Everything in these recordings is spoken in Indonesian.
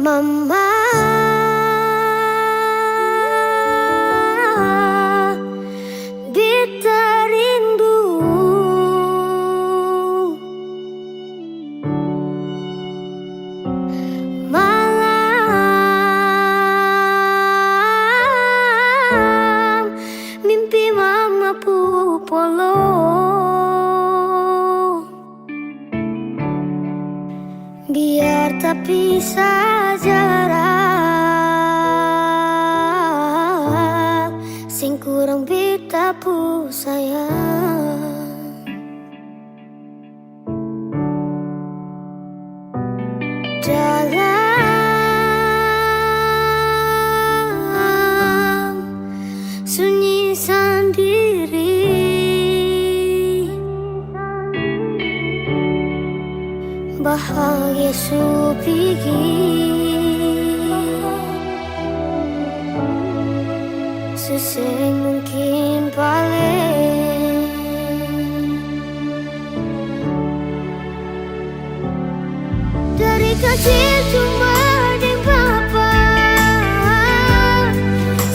Mama, beta rindu malam, mimpi mama pupolo. Biar tapi saja sing kurang beta pu sayang. Dalam sunyi sendiri, bahagia supigi seseng mungkin paling. Dari kecil cuma deng papa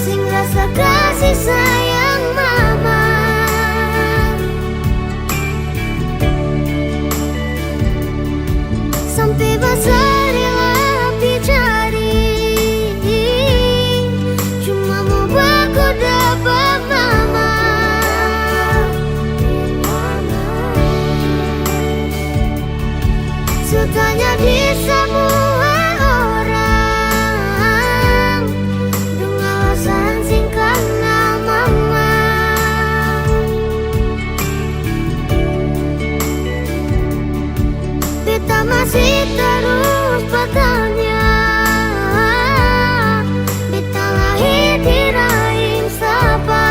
sing rasa kasih sayang mama. Sampai besar rela dicari, cuma mau baku dapat mama. Sutanya di semua orang dengan alasan singkat nama mama. Beta masih terus bertanya, beta lahir di rahim siapa?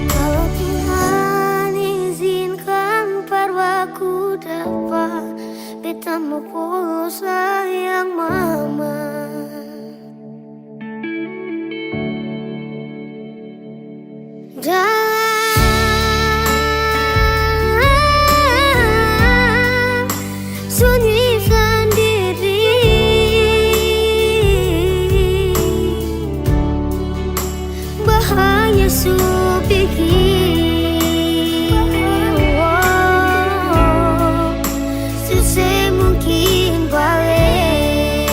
Kalau Tuhan izinkan parwaku dapat, beta mau pulang sayang mama. Sunyi sendiri, bahaya supiki susah mungkin balik.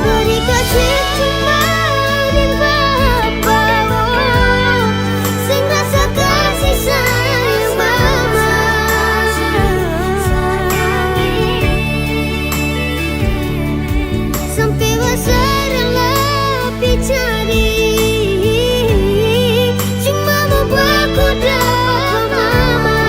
Dari kecil cuma di papa sing rasa kasih sayang mama. Sampai besar lebih cari, cuma mau baku dapat mama.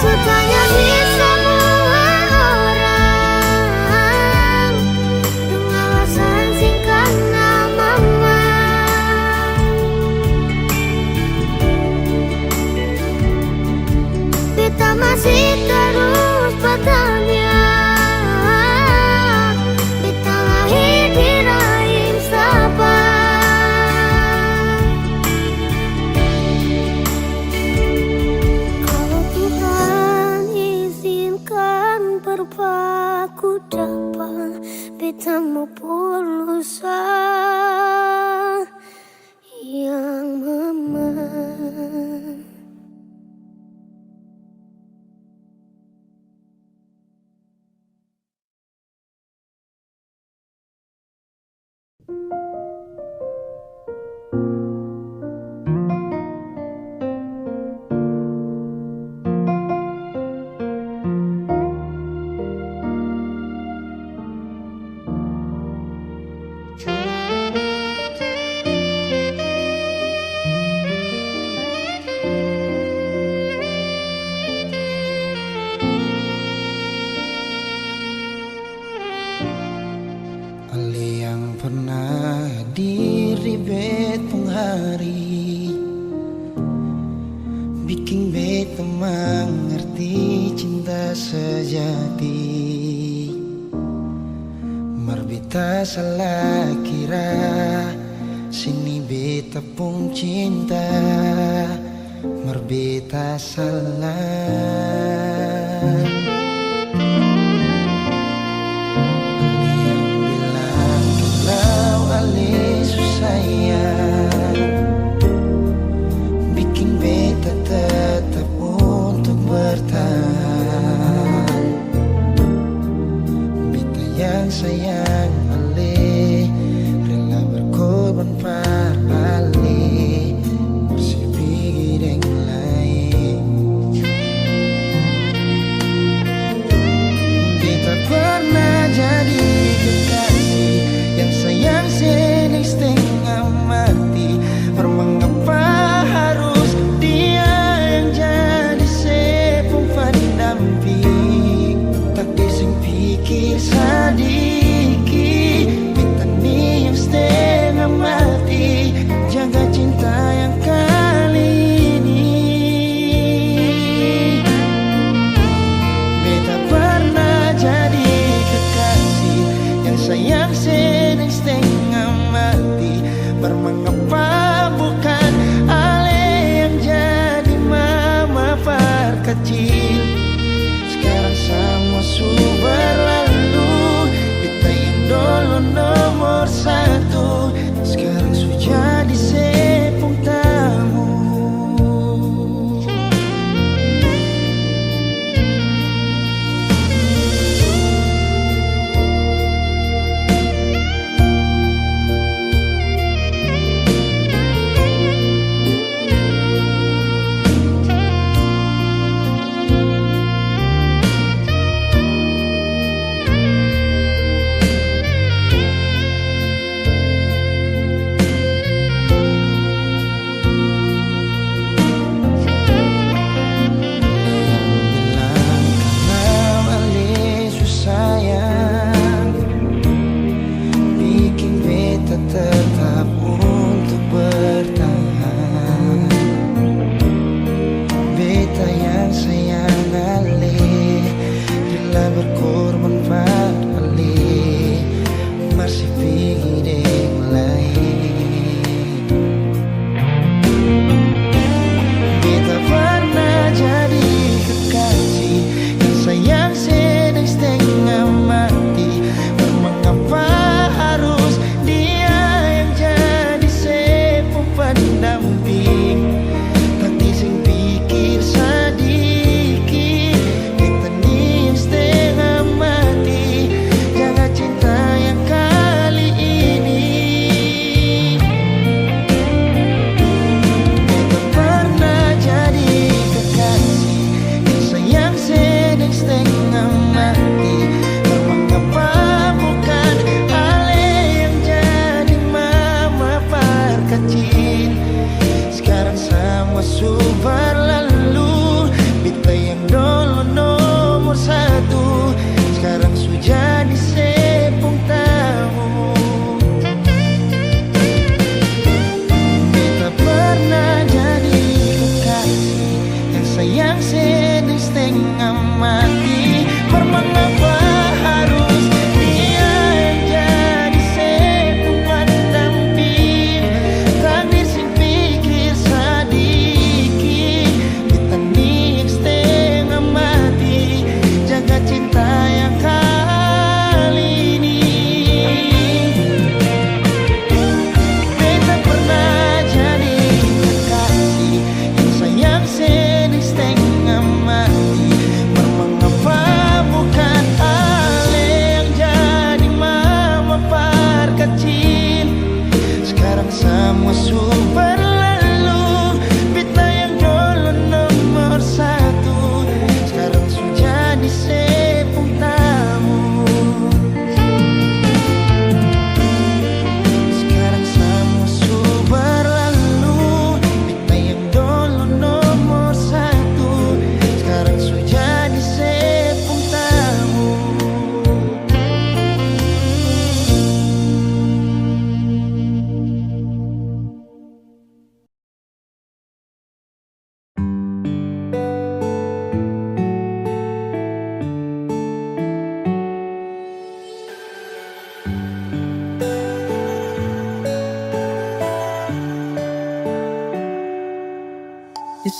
Sutanya di semua orang dengan alasan singkat nama mama. Beta masih terus bertanya, beta lahir di rahim siapa? Kalau Tuhan izinkan berpaku dapat, beta mau pulang sayang mama. Ali yang pernah diribet penghari, bikin beta mengerti cinta sejati. Marbit beta salah kira, sini beta pun cinta, mar beta salah. Yang bilang kalau ale susayang, bikin beta tetap untuk bertahan. Beta yang sayang ale, rela berkorban par ale, bersibik yang lain. Beta pernah jadi kekasih yang sayang sini setengah mati. Per mengapa harus dia yang jadi sepung pendamping? Tak dising pikir sedikit,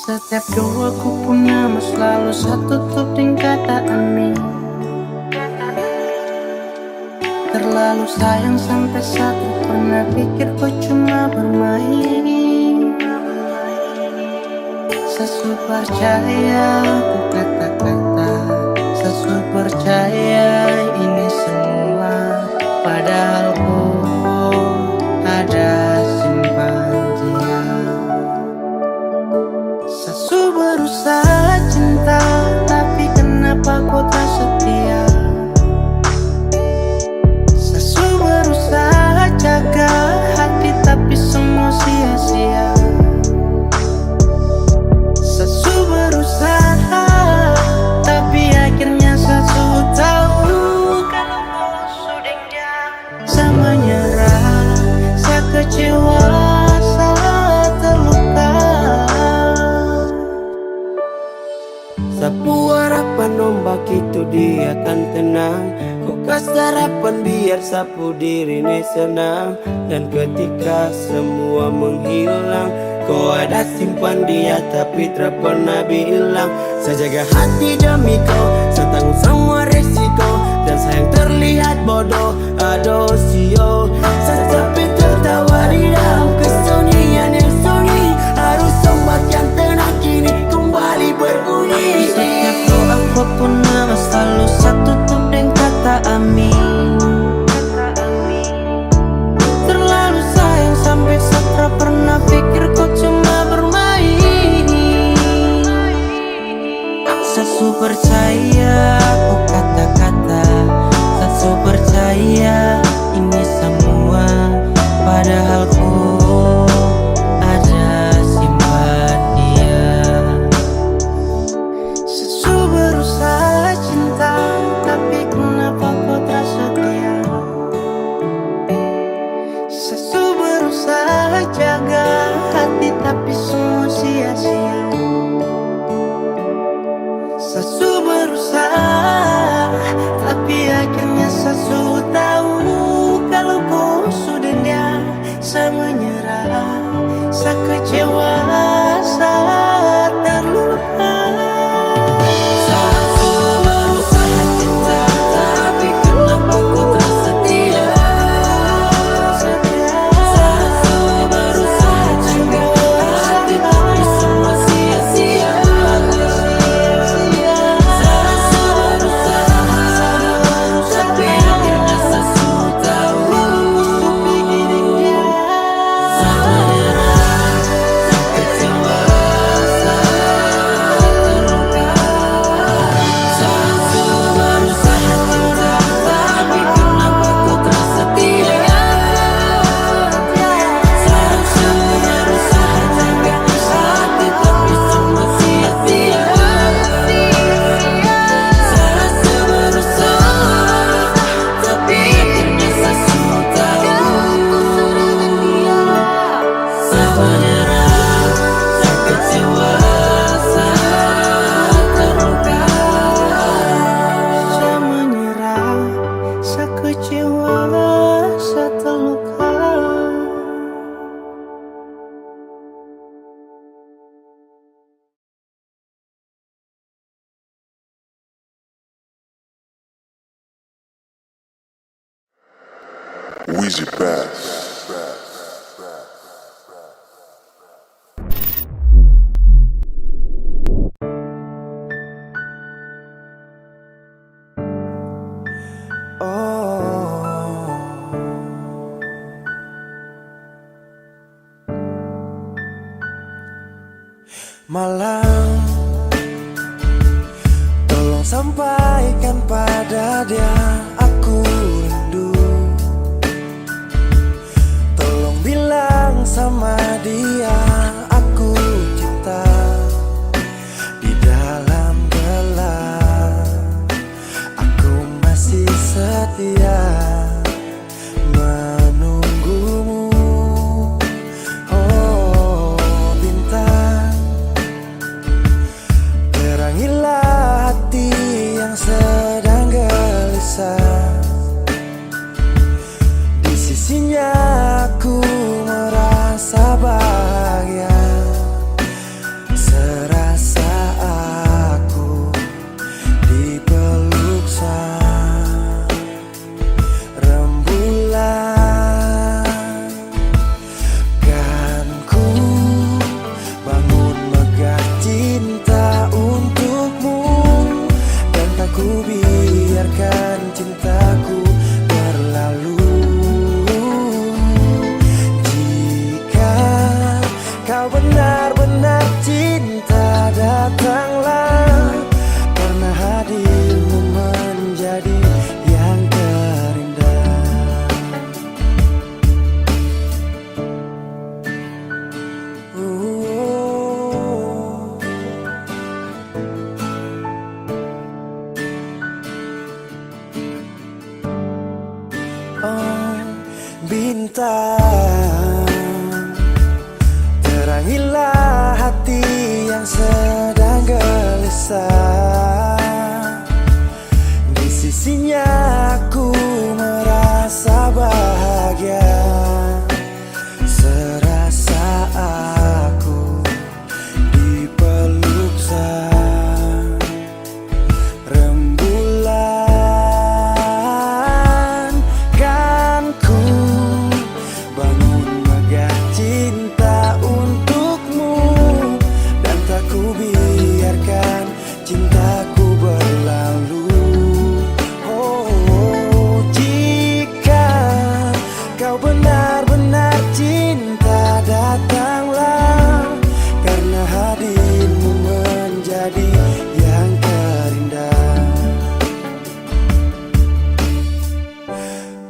Setiap doaku punya mas selalu satu tutup dengan kata amin. Terlalu sayang sampai satu pernah pikir kau cuma bermain. Sesu percaya ku kata-kata, sesu percaya ini semua, padahal ku ada simpan dia. Sesu berusaha cinta, tapi kenapa kau tak setia? Sesu berusaha jaga hati, tapi semua sia-sia. Sesu berusaha, tapi akhirnya sesu tahu kalau kau sudah dia. Saya menyerah, saya kecewa, saya terluka. Sapu harapan ombak itu dia akan tenang. Kau kasih harapan biar sapu diri ini senang. Dan ketika semua menghilang, kau ada simpan dia tapi tak pernah bilang. Saya jaga hati demi kau, saya tanggung semua resiko. Dan sayang terlihat bodoh, aduh sio. Saya capek tertawa di dalam kesunyian yang sunyi. Harus ombak yang tenang kini kembali berbunyi. Setiap doaku pun selalu satu tutup dengan kata amin. Terlalu sayang sampai saya pernah pikir kau cuma bermain. Sesu percaya ku kata-kata, sesu percaya ini semua, padahal ku ada simpan dia. Sesu berusaha cinta, tapi kenapa kau tak setia? Sesu berusaha jaga hati, tapi semua sia-sia. Sesu berusaha, tapi akhirnya sesu tahu kalau kau sudah dia. Saya menyerah, saya kecewa, saya terluka. Sesu berusaha cinta, tapi kenapa kau tak setia? Sesu berusaha jaga hati, tapi semua sia-sia. Sesu berusaha, tapi akhirnya sesu tahu. Saya menyerah, saya kecewa, saya terluka. Sesu berusaha cinta, tapi kenapa kau tak setia? Sesu berusaha jaga hati, tapi semua sia-sia. Sesu berusaha, tapi akhirnya sesu tahu. Saya menyerah, saya kecewa, saya terluka. Saya menyerah, saya kecewa, saya terluka. Wheezy Bass. Malam, tolong sampaikan pada dia aku rindu. Tolong bilang sama dia aku cinta. Di dalam gelap aku masih setia menunggumu. Oh bintang, terangilah hati yang sedang gelisah. ku biarkan cintaku berlalu. Jika kau benar-benar cinta, datanglah, karena hadirmu menjadi yang terindah. Oh, bintang, terangilah hati yang sedang gelisah. Di sisinya aku merasa bahagia, serasa aku dipeluk sang rembulan. Kan ku bangun megah cinta untukmu, dan tak ku biarkan cintaku berlalu. Oh, jika kau benar-benar cinta, datanglah, karena hadirmu menjadi yang terindah.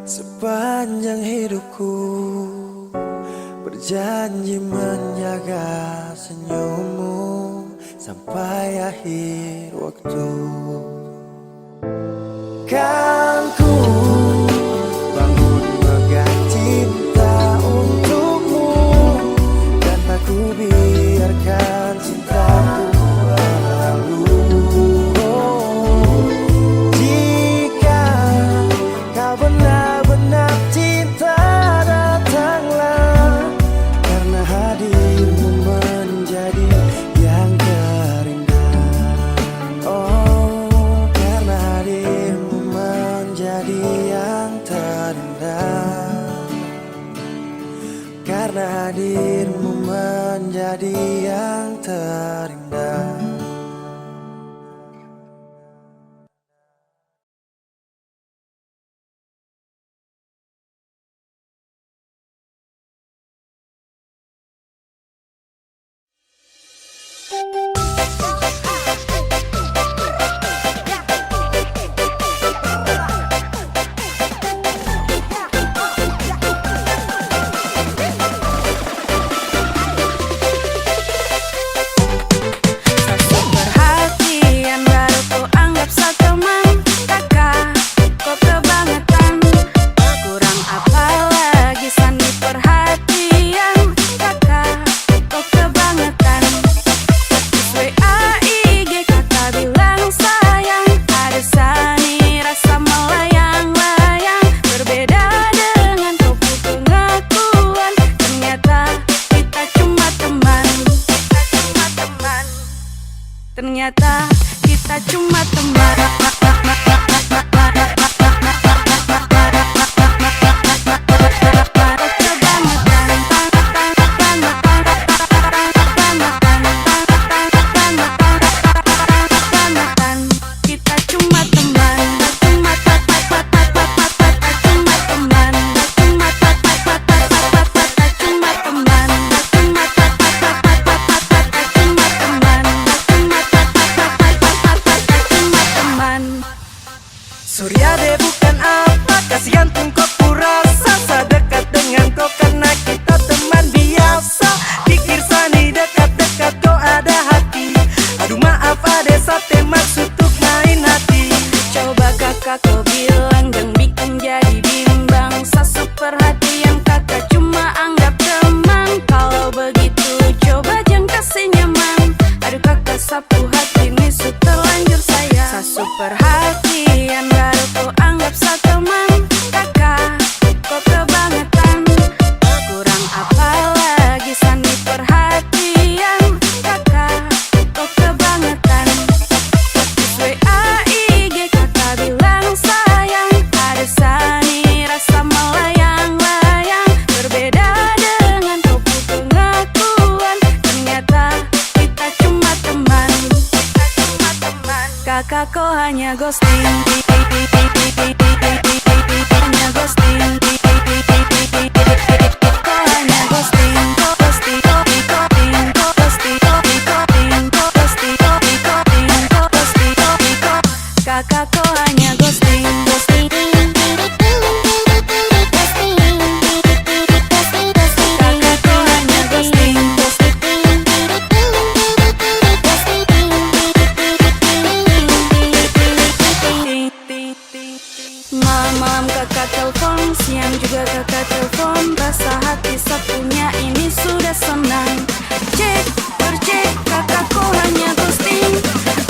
Sepanjang hidupku berjanji menjaga senyummu sampai akhir waktu. Kan ku bangun megah cinta untukmu, dan tak ku biarkan cintaku berlalu. Oh, jika kau benar-benar cinta, datanglah, karena hadirmu menjadi yang terindah. Oh, karena hadirmu menjadi yang terindah, karena hadirmu menjadi yang terindah. Perhatian baru ku anggap seteman, kakak kok kebangetan. Kurang apa lagi sandi perhatian, kakak kok kebangetan. WA IG kakak bilang sayang, ada sani rasa melayang-layang. Berbeda dengan kopi pengakuan, ternyata kita cuma teman. Ternyata kita cuma teman. Kita cuma teman. Surya deh bukan apa, kasihan pun kok ku rasa. Sedekat dengan kau karena kita teman biasa. Pikir sani dekat-dekat kau ada hati. Aduh maaf ada sate maksud untuk main hati. Coba kakak kau bilang dan bikin jadi bimbang. Sasu perhatian kakak cuma anggap teman. Kalau begitu coba jangan kasih nyaman. Aduh kakak sapu hati ini su terlanjur sayang. Sasu perhatian baru kau anggap seteman, kakak kau kebangetan. Kurang apa lagi sandi perhatian, kakak kau kebangetan. WA IG kakak bilang sayang, ada sani rasa melayang-layang. Berbeda dengan kopi pengakuan, ternyata kita cuma teman. Kakak kau hanya ghosting. Hanya ghosting. Kau hanya ghosting. Ghosting, ghosting, ghosting, ghosting, ghosting, ghosting, ghosting, ghosting. Kakak kau hanya ghosting. Ghosting. Kakak kau hanya ghosting. Malam-malam kakak telepon, siang juga kakak telepon. Rasa hati satunya ini sudah senang. Cek, bercek, kakak kau hanya ghosting.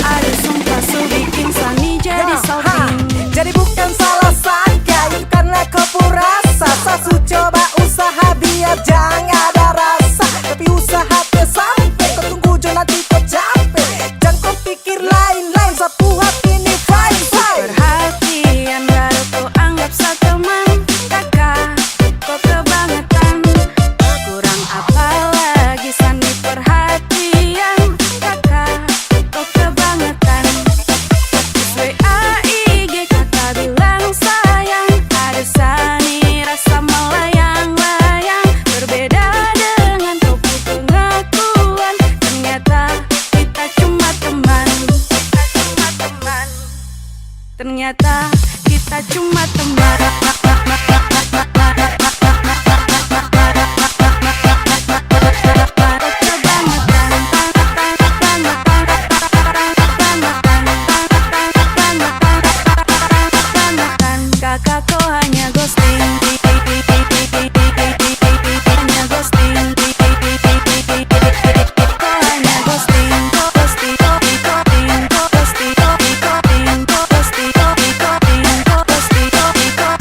Ada sumpah su bikin Sani jadi salting. Jadi bukan salah saya, itu karena kau purasa. Sasu coba usaha biar jangan ada rasa, tapi usaha sampai kau tunggu jo nanti kau capek. Jangan kau pikir lain-lain, sapu hati ini fine fine. Perhatian baru kau anggap teman. Kakak, kau kebangetan. Kurang apa lagi Sani perhatian. Kakak, kau kebangetan. WA IG kakak bilang sayang. Ada Sani rasa melayang-layang. Berbeda dengan kau pengakuan. Ternyata kita cuma teman. Ternyata kita cuma teman. Kakak kau hanya ghosting. Hanya ghosting. Kau hanya ghosting. Ghosting, ghosting, ghosting, ghosting, ghosting, ghosting, ghosting, ghosting.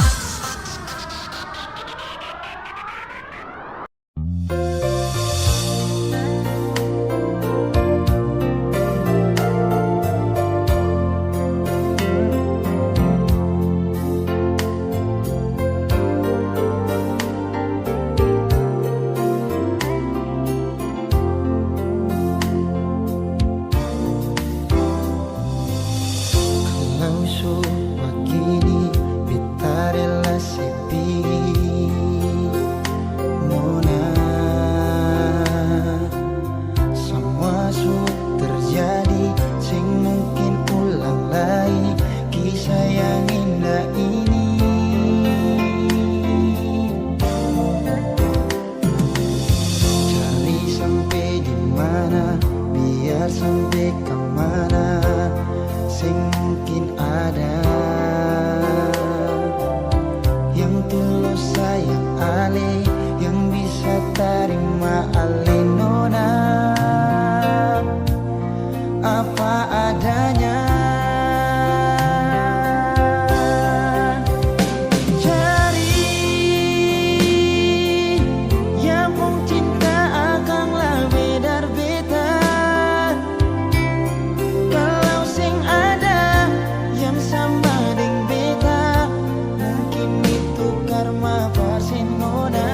Kalau suwa kini beta relasi nona, semua su terjadi sing mungkin ulang lagi kisah yang indah ini. Cari sampai di mana, biar sampai kemana, sing mungkin ada yang tulus sayang ale, yang bisa terima ale nona apa adanya. Cari yang mung cinta akan lebih dari beta. Kalau sing ada yang sama deng beta, mungkin itu karma Barcelona.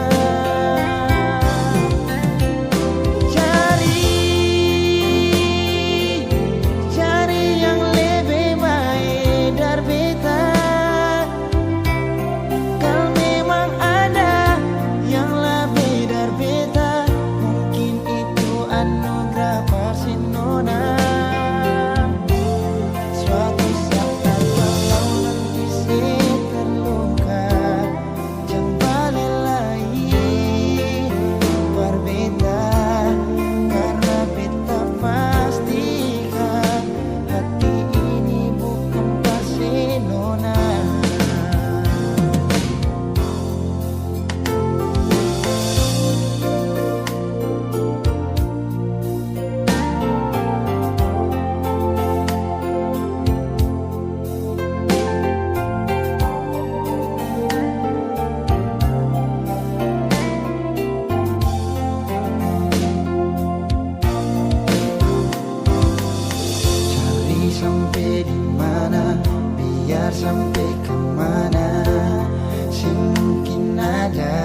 Cari yang lebih baik dari beta. Kalau memang ada yang lebih dari beta, mungkin itu anugerah Barcelona. Suatu saat kalau nanti saya terluka, jangan balik lagi berbeda, karena beta pastikan hati ini bukan Barcelona. Cari sampai di mana, biar sampai kemana, sing mungkin ada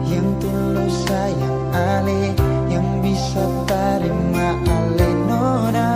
yang tulus sayang ale, yang bisa terima ale nona.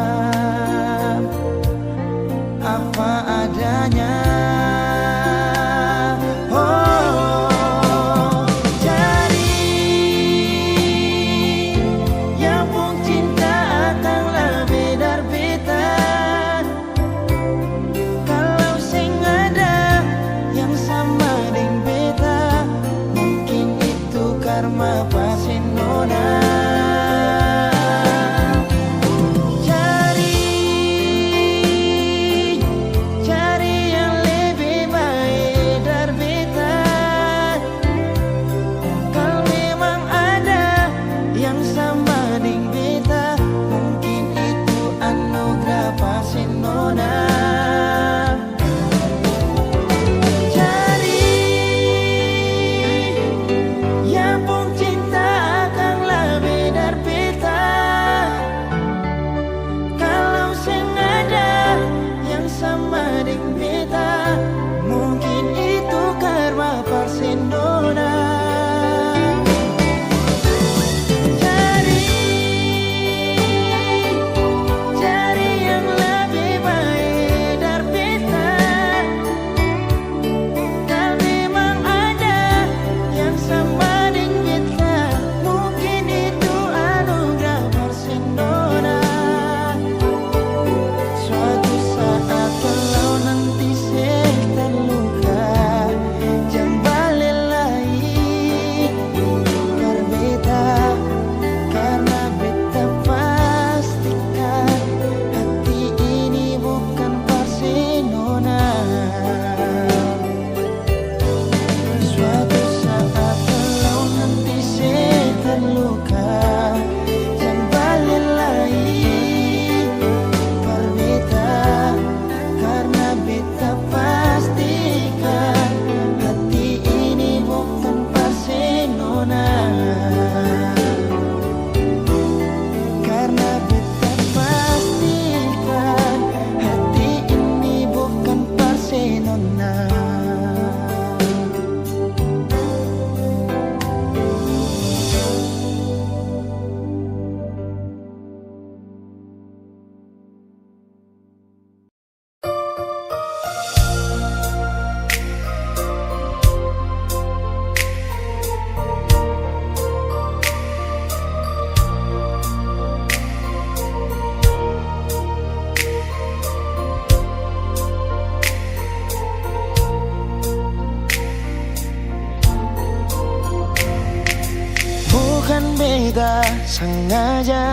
sengaja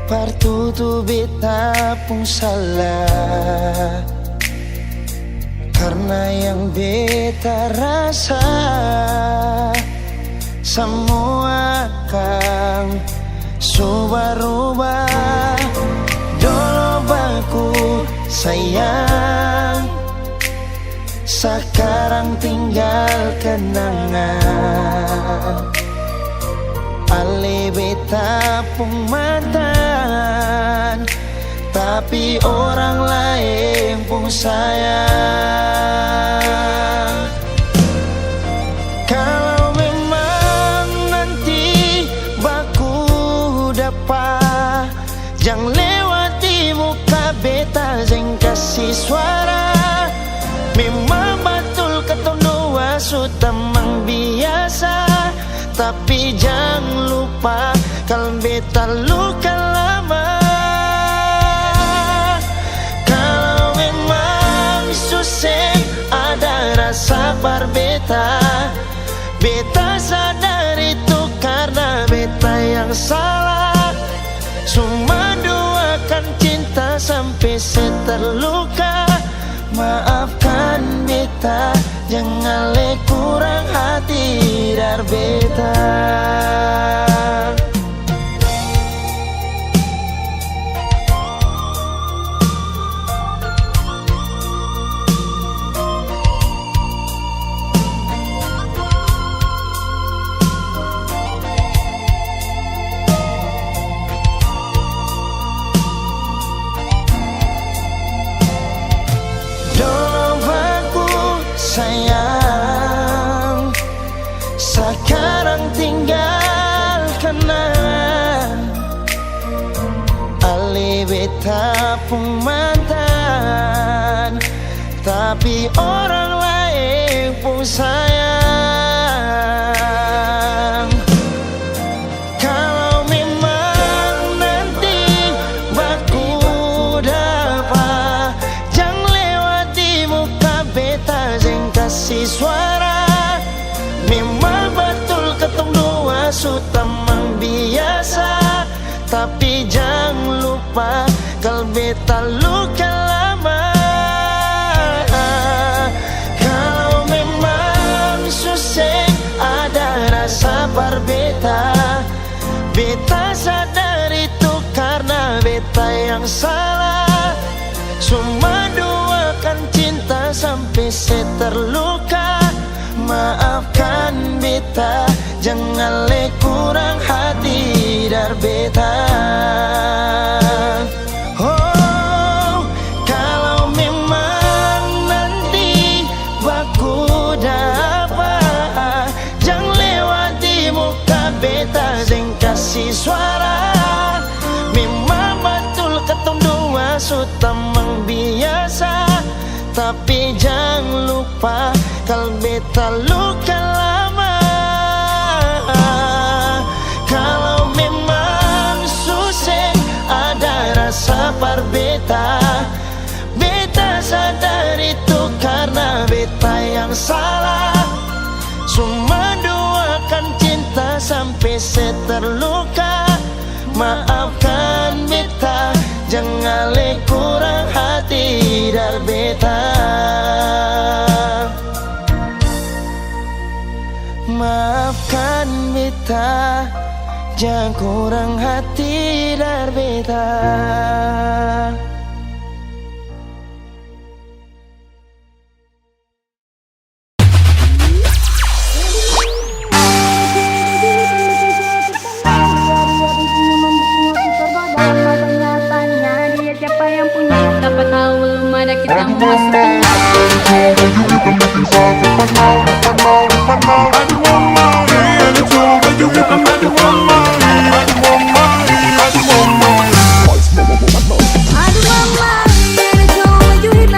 partutu beta pun salah, karena yang beta rasa semua kan subah-rubah. Dulu baku sayang, sekarang tinggal kenangan. Ale beta pun mantan, tapi orang lain pun sayang. Kalau memang nanti baku dapat, jangan lewati muka beta, jangan kasih suara. Memang betul ketong dua sudah memang biasa, tapi jangan lupa kalau beta luka lama. Kalau memang susah ada rasa berbeta, beta sadar itu karena beta yang salah. Cuma duakan cinta sampai terluka. Maafkan beta, jangan le kurang hati dar beta. Sayang, sekarang tinggal kenangan. Ale beta pun mantan, tapi orang lain pun sayang. Kalau memang nanti baku dapat, jangan lewati muka beta, jangan kasih suara. Memang betul ketong dua sudah memang biasa, tapi jangan lupa kalau beta luka lama. Kalau memang susah ada rasa berbeda, beta sadar itu karena beta yang salah. Cuma duakan cinta sampai terluka. Maafkan beta, jangan le kurang hati dar beta. Oh, kalau memang nanti baku dapat, jangan lewati muka beta, jangan kasih suara. Memang betul ketong dua sudah memang biasa, tapi jangan lupa kalau beta luka lama. Kalau memang susah ada rasa berbeda, beta sadar itu karena beta yang salah. Cuma duakan cinta sampai terluka. Maafkan beta, jangan le kurang hati dar beta. Maafkan beta, jangan kurang hati dar beta. Siapa tahu belum ada kita masuk. Aduh mama, ada cowok baju hitam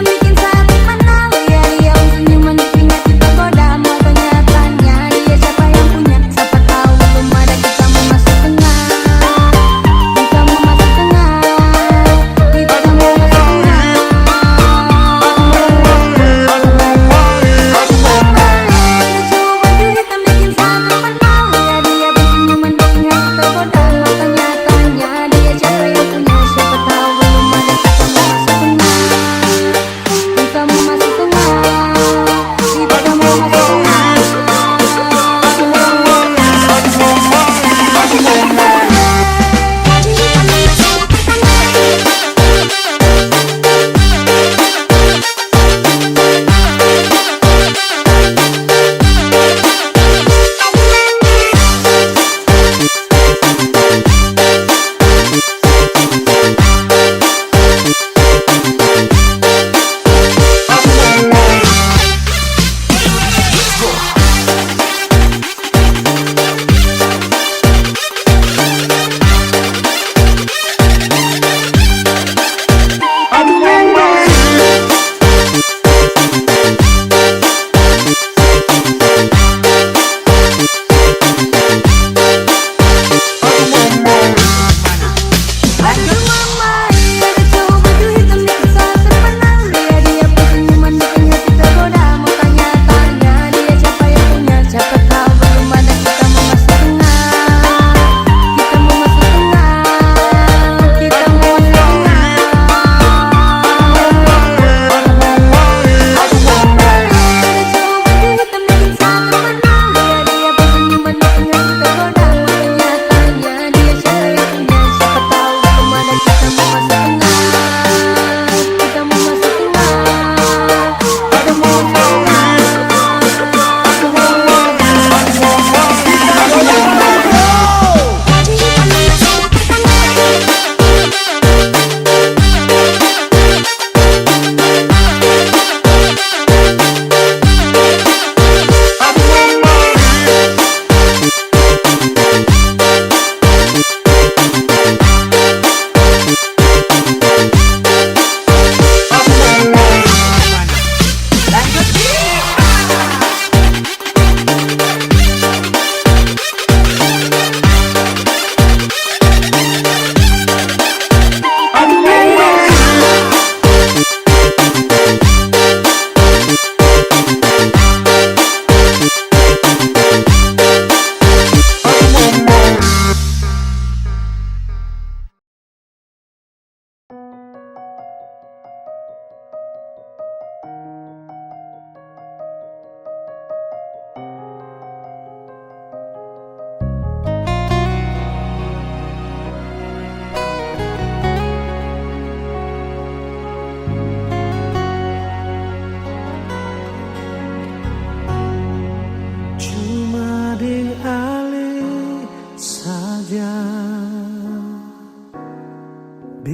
bikin sakit mana? Ya dia senyuman bikinnya kita goda, matanya tanya dia siapa yang punya. Siapa tahu belum ada kita mau masuk tengah. Kita mau masuk tengah. Kita mau masuk tengah. Aduh mama, ada cowok baju hitam bikin sakit mana? Ya dia senyuman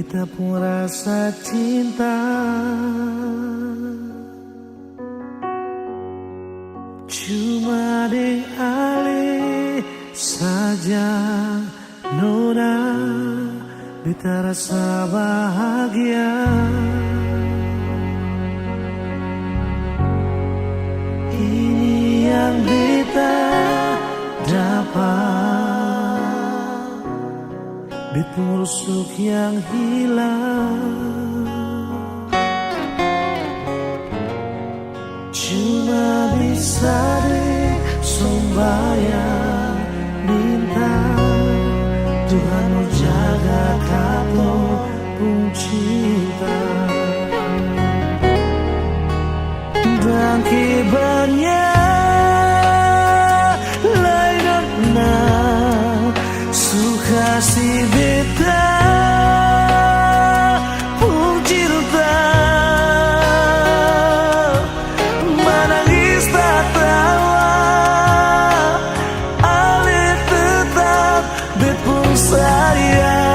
beta pun rasa cinta. Cuma deng ale saja nona, beta rasa bahagia. Ini yang beta dapat, beta rusuk yang hilang. Cuma bisa deh sembahyang minta Tuhan mau jaga kamu pun cinta. Dan kibarnya lain na suka si beta pun cinta. Menangis tak tawa ale tetap bet pun sayang.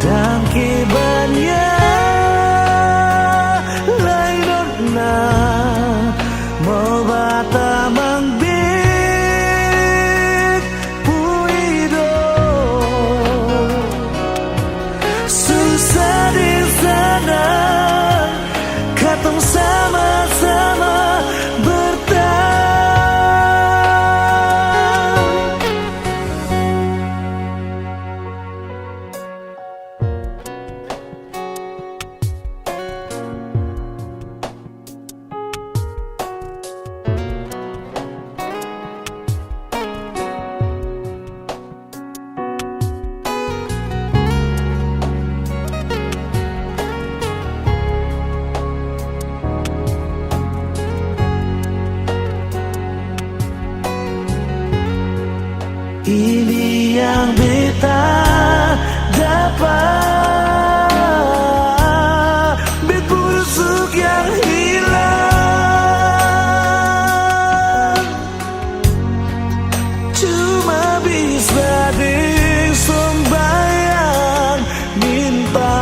Dan kibarnya mau bata mangbit puido susah di sana katong sama-sama bertahan. Ini yang beta dapat, bet busuk yang hilang. Cuma bisa deng sembahyang minta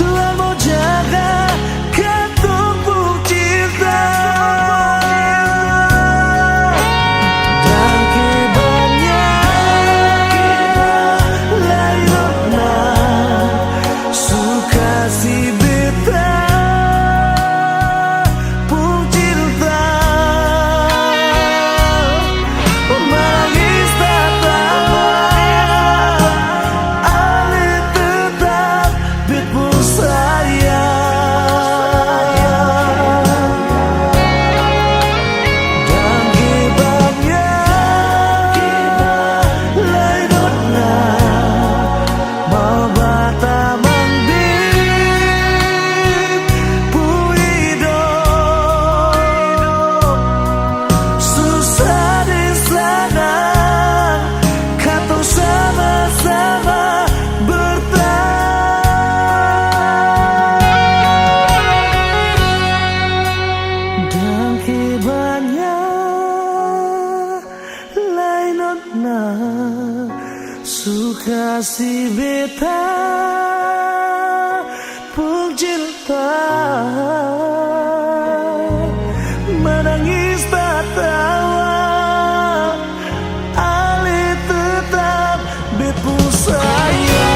Tuhan mau jaga katong pun cinta. Suka si beta pun cinta. Menangis tak tawa ale tetap bet pun sayang.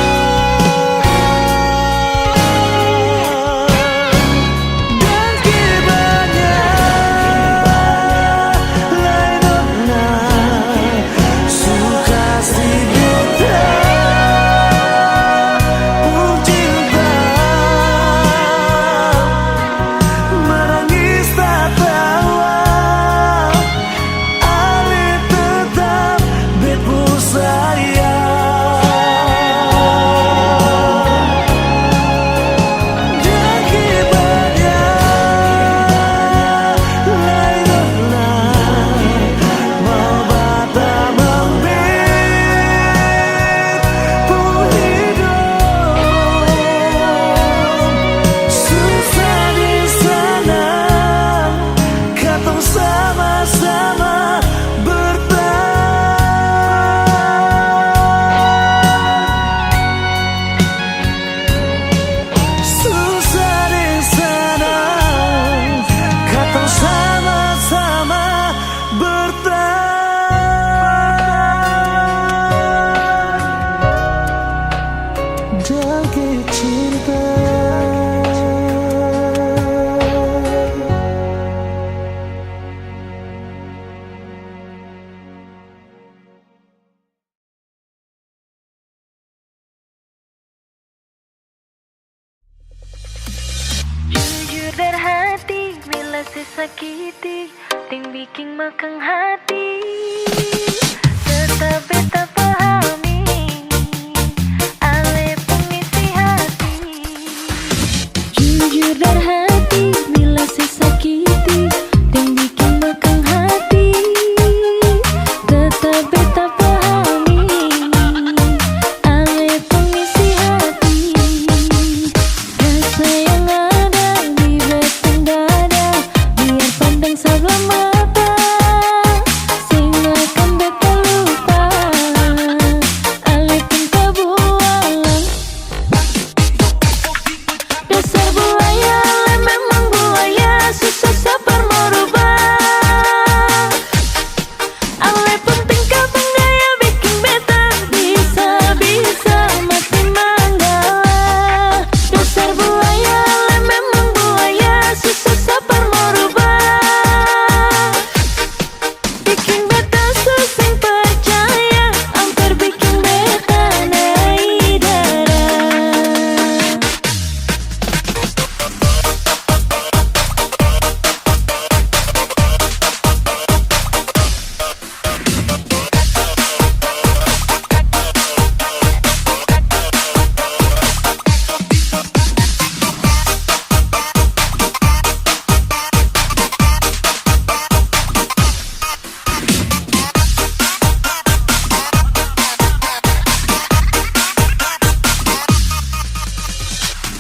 Dan kibarnya lain na suka si beta pun cinta. sakiti, ting bikin makang hati. Tetap beta pahami, ale pengisi hati. Jujur dari hati, bila sesakiti, ting bikin makang hati. Tetap beta pahami, ale pengisi hati. Rasa yang ada di batang dada, biar pandang sebelah mata, sing akan beta lupa, ale pun kebualang. Dasar buaya, ale memang buaya, susah sabar merubah. Ale pun tingkah penggaya bikin beta bisa-bisa mati manggala. Dasar buaya, ale memang buaya, susah sabar merubah. Bikin beta susah percaya, hampir bikin beta naik darah.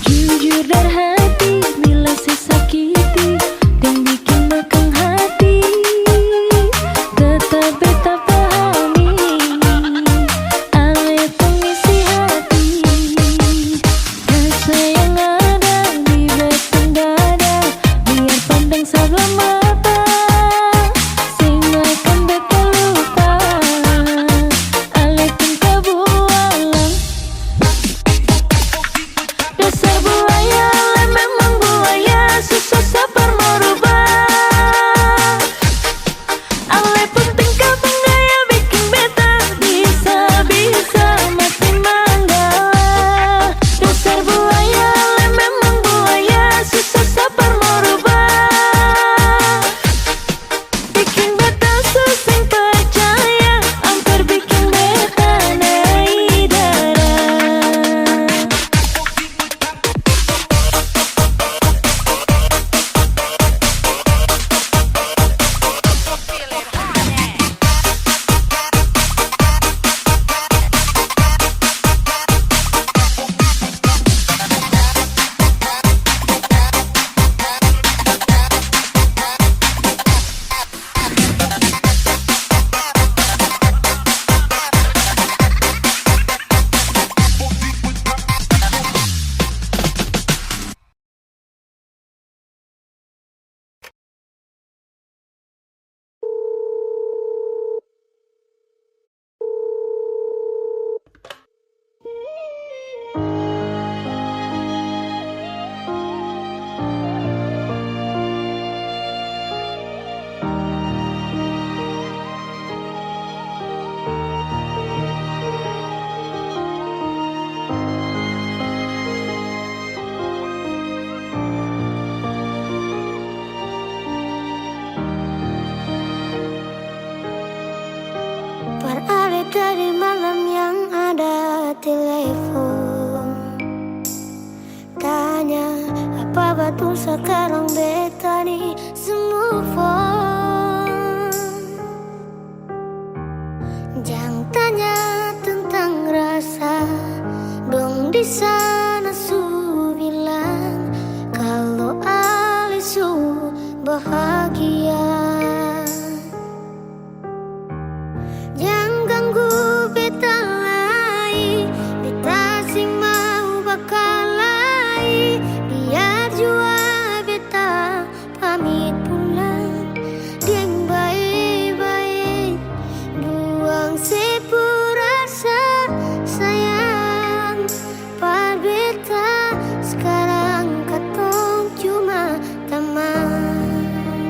Jujur dari hati, bila sesakiti, ting bikin makang hati. Tetap beta pahami, ale pengisi hati. Rasa yang ada di batang dada, biar pandang sebelah mata, sing akan beta lupa, ale pun kebualang. Dasar buaya, ale memang buaya, susah sabar merubah. Ale pun tingkah penggaya bikin beta bisa-bisa mati manggala. Dasar buaya, ale memang buaya, susah sabar merubah. Bikin beta susah percaya, hampir bikin beta naik darah. Beralih dari malam yang ada telepon, tanya apa betul sekarang beta ni semua phone. Jangan tanya tentang rasa, dong di sana su bilang kalau Ali su bahagia. Jangan ganggu beta lagi, beta sing mau bakal lagi. Biar jua beta pamit pulang, yang baik-baik, buang sepurasa sayang. Par beta sekarang katong cuma teman.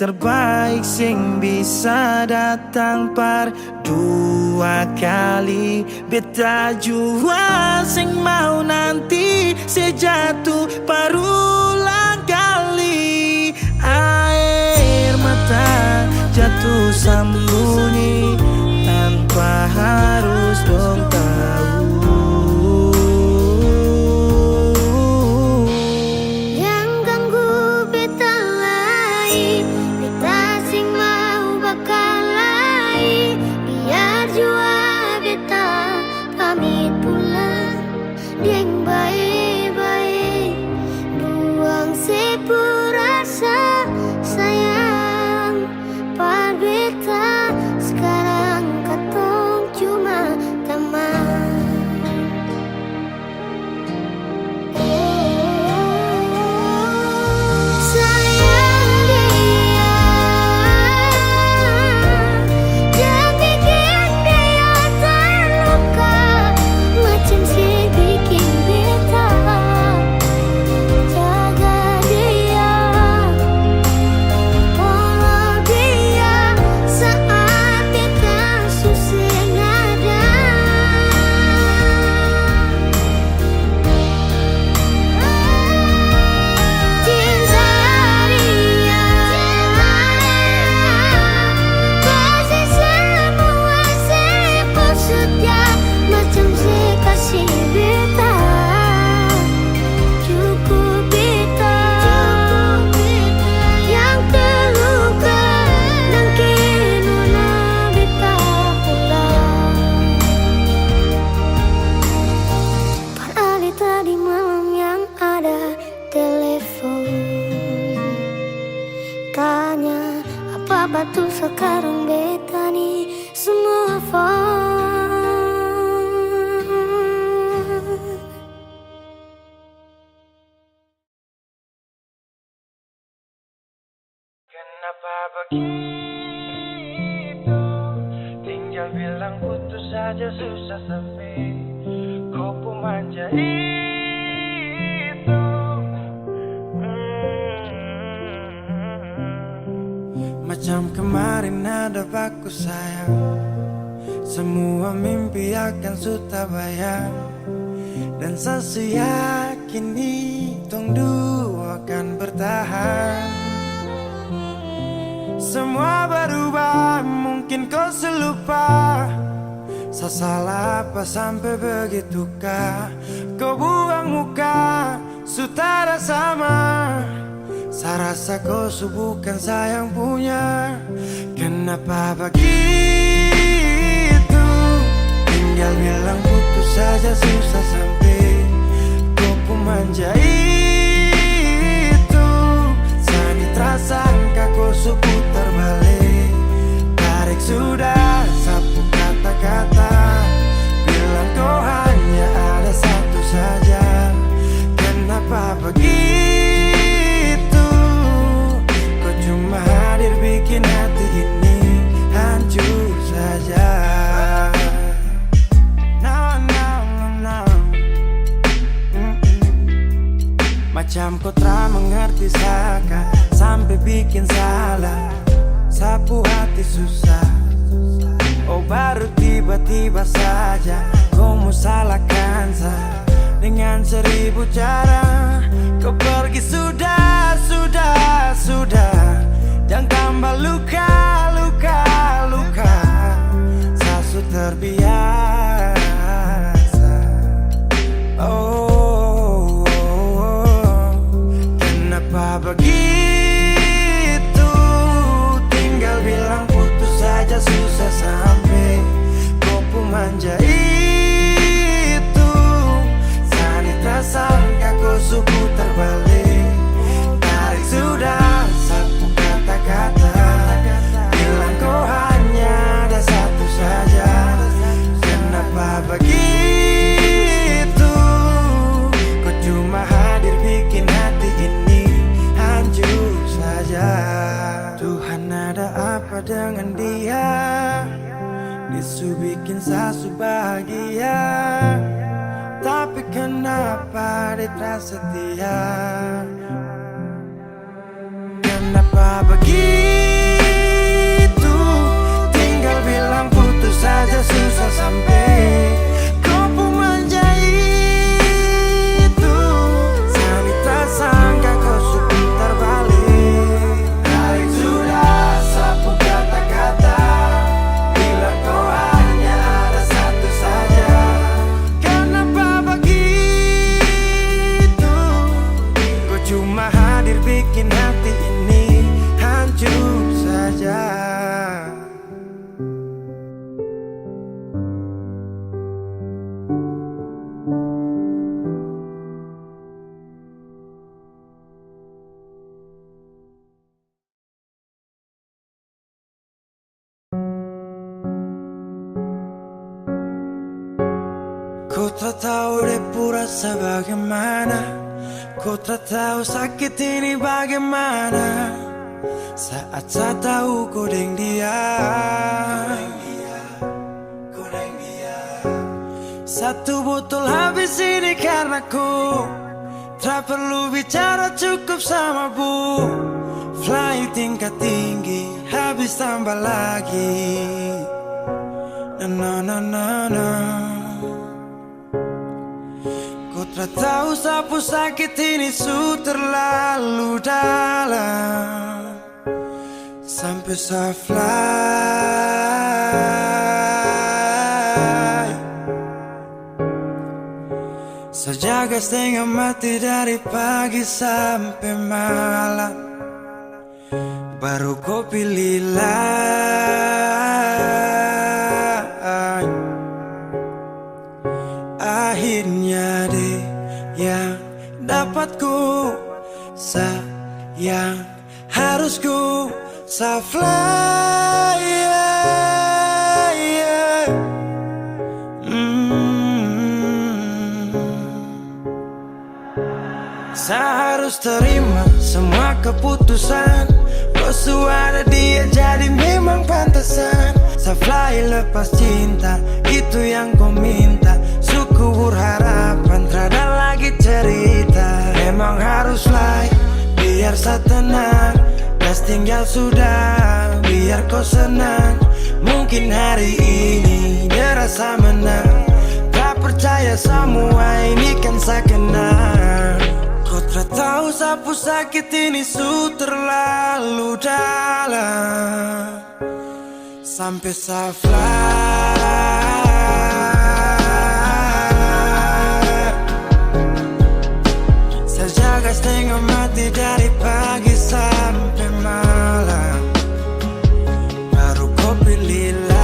terbaik sing bisa datang par dua kali. Beta jua sing mau nanti sejatuh parulang kali. Air mata jatuh sembunyi tanpa harus dong tahu. Yang ganggu beta lain, beta sing mau bakal lain. Biar jua beta pamit pulang, deng baik-baik. Buang sepurasa sayang, par beta sekarang katong cuma teman. Sayang dia, jangan bikin dia terluka, macam si bikin beta. Jaga dia, follow dia saat beta susah nada. Cinta dia, kasih semua sepuluh setia, macam sekasih beta. Cukup beta yang terluka dan kena beta pulang. Padahal tadi malam yang ada telepon tanya apa betul sekarang beta nih semua phone. Kenapa begitu? Tinggal bilang putus saja susah sampai kau pun manja itu. Macam kemarin ada baku sayang, semua mimpi akan sudah bayang. Dan saya yakin tong dua akan bertahan. Semua berubah, mungkin kau selupa. Saya salah apa sampai begitukah? Kau buang muka, sutara sama. Saya rasa kau bukan saya yang punya. Kenapa begitu? Tinggal bilang putus saja susah sampai kau pun manja itu. Sani terasa kau putar balik. Tarik sudah sapu kata-kata, bilang kau hanya ada satu saja. Kenapa begitu? Kau cuma hadir bikin hati ini hancur saja. Macam kau tak mengerti saka sampai bikin salah, sapu hati susah. Oh baru tiba-tiba saja kau mau salahkan saya dengan 1000 cara. Kau pergi sudah. Jangan tambah luka. Saya sudah terbiasa. Oh, kenapa begitu? Tinggal bilang putus saja susah sampai kau pun manja itu. Sani tersangka kau suku terbalik. Tarik sudah sapu kata-kata, bilang kau hanya ada satu saja. Kenapa begitu? Kau cuma hadir bikin hati ini hancur saja. Tuhan ada apa dengan dia? Disu bikin sasu bahagia, tapi kenapa dia tak setia? Kenapa Kenapa begitu? Tinggal bilang putus saja susah sampai kau pun manja itu. Saya tak sangka kau sebentar balik. Tarik sudah sapu kata-kata, bilang kau hanya ada satu saja. Kenapa begitu? Kau cuma hadir bikin hati ini hancur saja. Ku tak tahu depu rasa bagaimana, ku tak tahu sakit ini bagaimana. Saat saya tahu ku deng dia, satu botol habis ini karena ku tak perlu bicara cukup sama bu. Fly tingkat tinggi habis tambah lagi. Na na na na. Ku tak tahu sapu sakit ini su terlalu dalam, sampai saya fly. Saya jaga setengah mati dari pagi sampai malam, baru kau pilih lain. Akhirnya deh yang dapat ku sayang, harus ku fly, yeah, yeah. Saya harus terima semua keputusan. Kau suara dia jadi memang pantasan. Saya fly lepas cinta, itu yang kau minta. Syukur harapan, terada lagi cerita. Memang harus fly, biar saya tenang. Gas tinggal sudah, biar kau senang. Mungkin hari ini dia rasa menang. Tak percaya semua ini kan saya kenal. Kau tak tahu sapu sakit ini su terlalu dalam, sampai saya fly. Saya jaga setengah mati dari pagi sampai malam, baru kau pilih lain.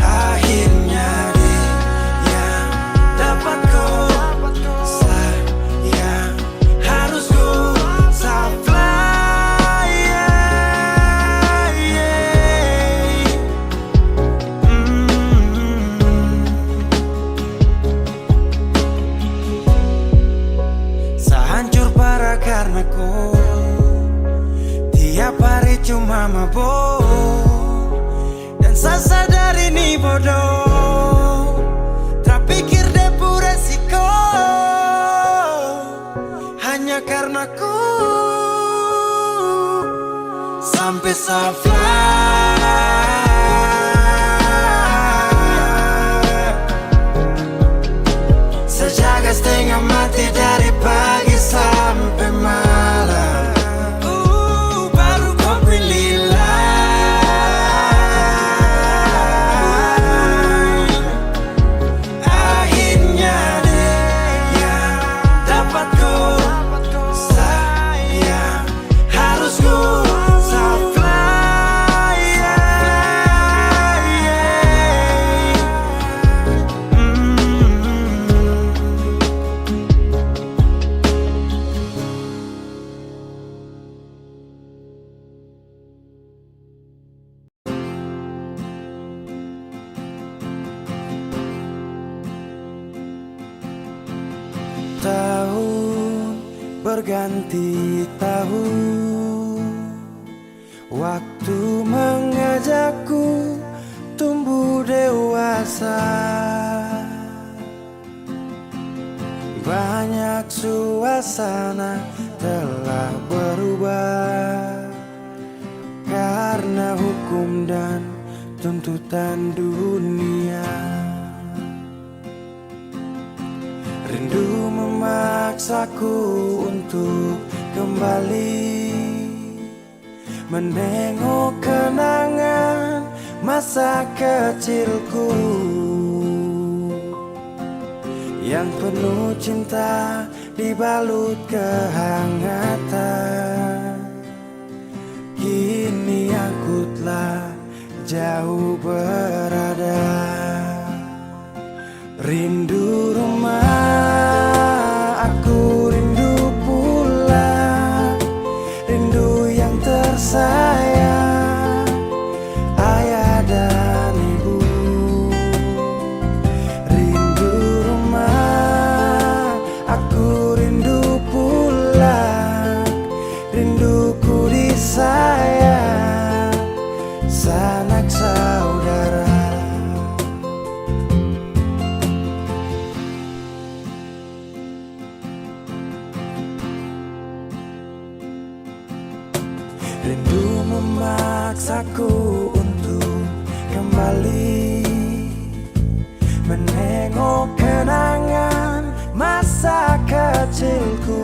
Akhirnya dia yang dapat kau sayang, harus kau fly, yeah, yeah. Saya hancur parah karena kau tiap hari cuma mabuk, dan saya sadar ini bodoh. Tak pikir depu resiko hanya karena ku sampai saya fly. Saya jaga setengah mati dari pagi sampai malam, baru kau pilih lain. Akhirnya dia yang dapat kau sayang, harus kau fly, yeah, yeah. Tahun berganti tahun, waktu mengajakku tumbuh dewasa. Banyak suasana telah berubah karena hukum dan tuntutan dunia. Rindu memaksaku untuk kembali menengok kenangan masa kecilku yang penuh cinta dibalut kehangatan. Kini aku telah jauh berada, rindu rumah, aku rindu pulang, rindu yang tersayang, ayah dan ibu. Rindu rumah, aku rindu pulang, rinduku disayang, sanak saudara. Rindu memaksaku untuk kembali menengok kenangan masa kecilku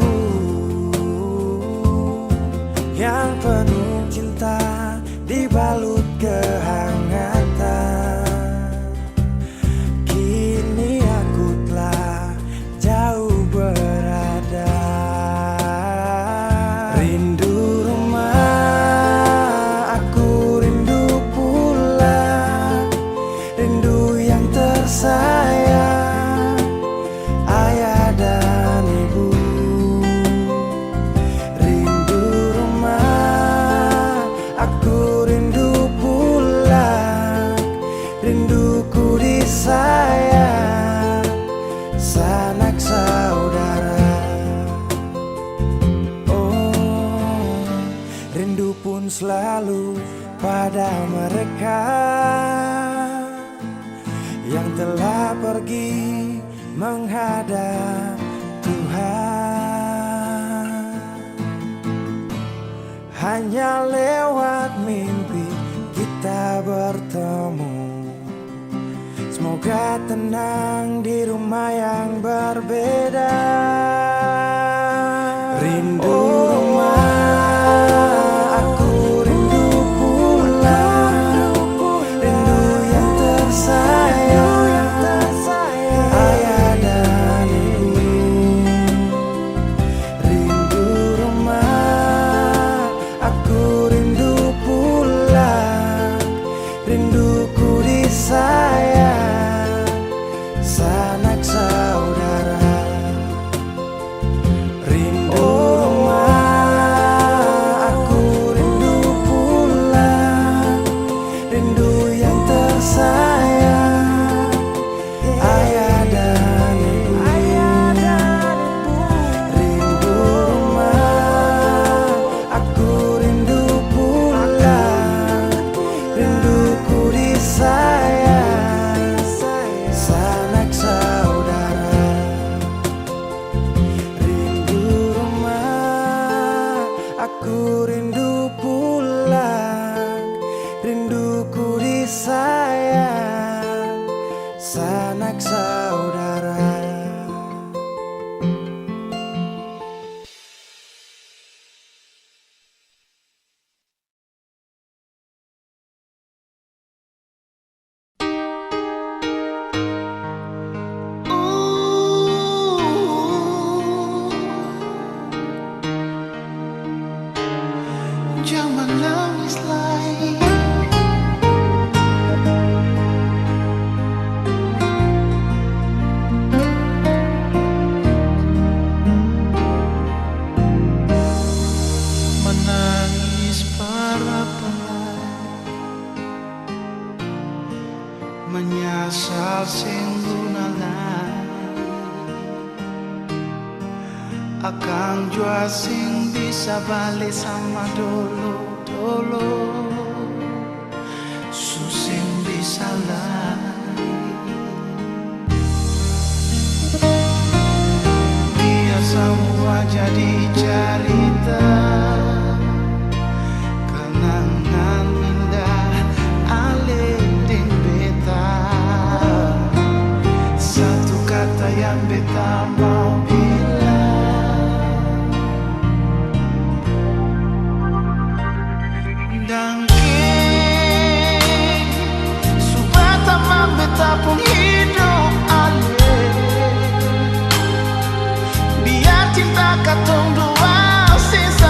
yang penuh cinta dibalut kehangatan. Kini aku telah jauh berada, rindu rumah, aku rindu pulang, rindu yang tersayang, ayah dan ibu. Rindu rumah, aku rindu pulang, rinduku disayang, sanak saudara. Oh, rindu pun selalu pada mereka yang telah pergi menghadap Tuhan. Hanya lewat mimpi kita bertemu. Semoga tenang di rumah yang berbeda. Rindu rumah, aku rindu pulang, rindu yang tersayang, ayah dan ibu. Rindu rumah, aku rindu pulang, rinduku disayang, sanak saudara. Rindu rumah, aku rindu pulang, rindu yang tersayang, ayah dan ibu. Rindu rumah, aku rindu pulang, rinduku disayang, sanak saudara. Rindu rumah, aku rindu pulang, rinduku disayang, sanak saudara. Jangan nangis lagi. Menangis para penat, menyasar singgunalan, akan jua sing bisa balik sama dulu susing bisa lari. Biar semua jadi cerita, kenangan indah ale deng beta. Satu kata yang beta mau bilang, dangke supaya tamam beta pun hidup ale. Biar cinta katong dua sisa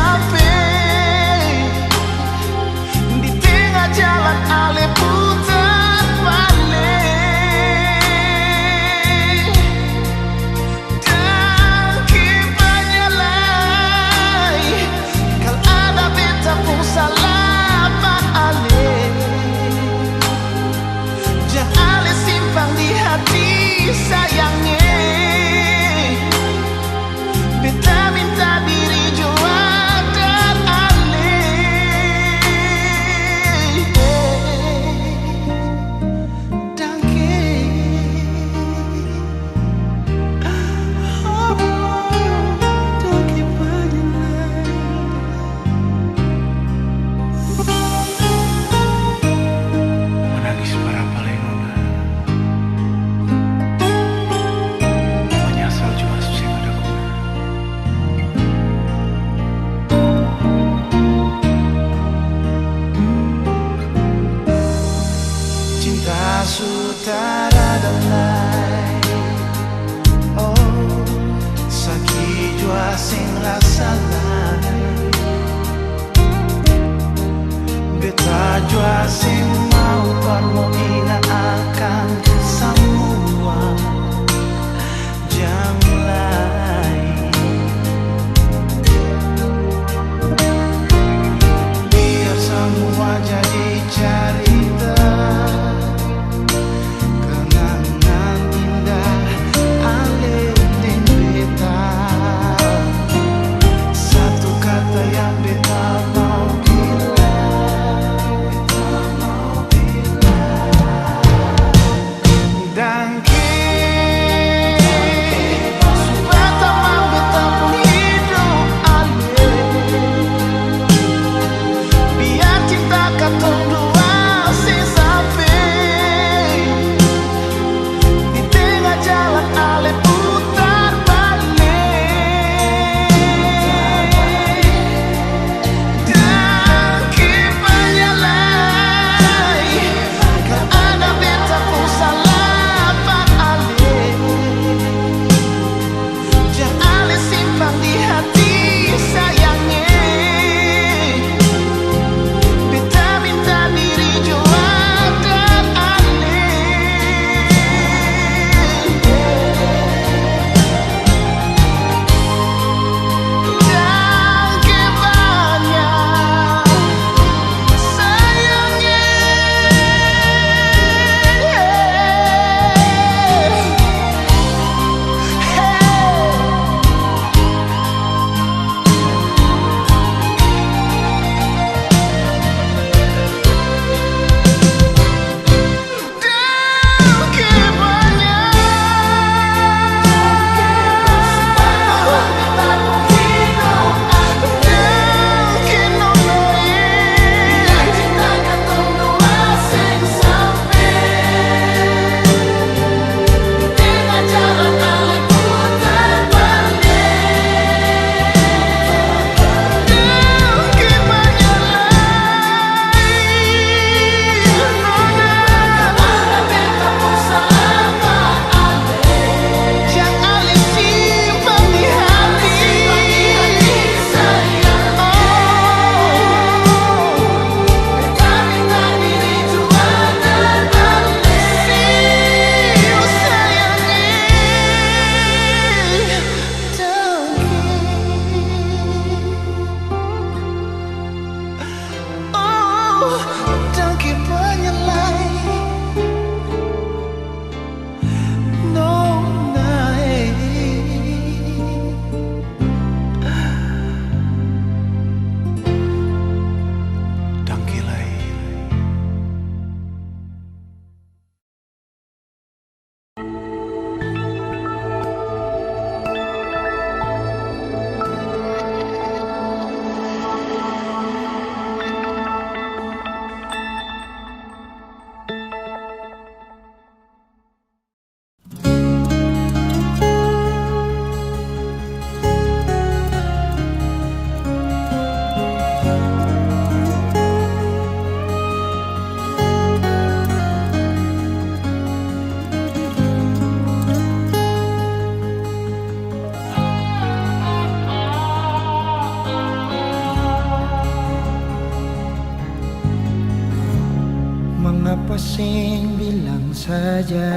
sing bilang saja,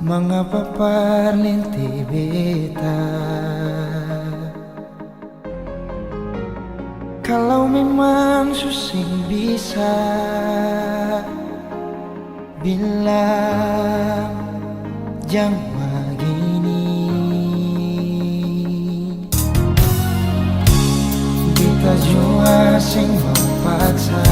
mengapa parlinti beta? Kalau memang susing bisa bilang jangan begini, beta jua sing memaksa,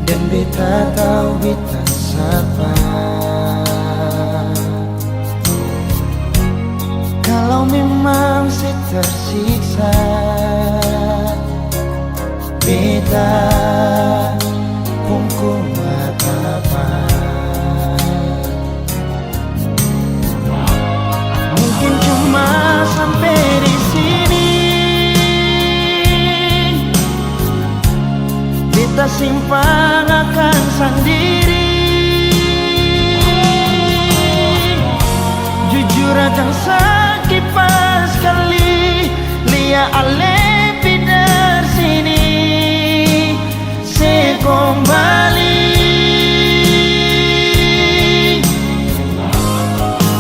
dan beta tahu beta siapa. Kalau memang saya tersiksa, beta pun kuat apa. Mungkin cuma sampai di sini, beta simpan akan sendiri. Jujur akan sakit pas kali lia ale pidar sini se kembali.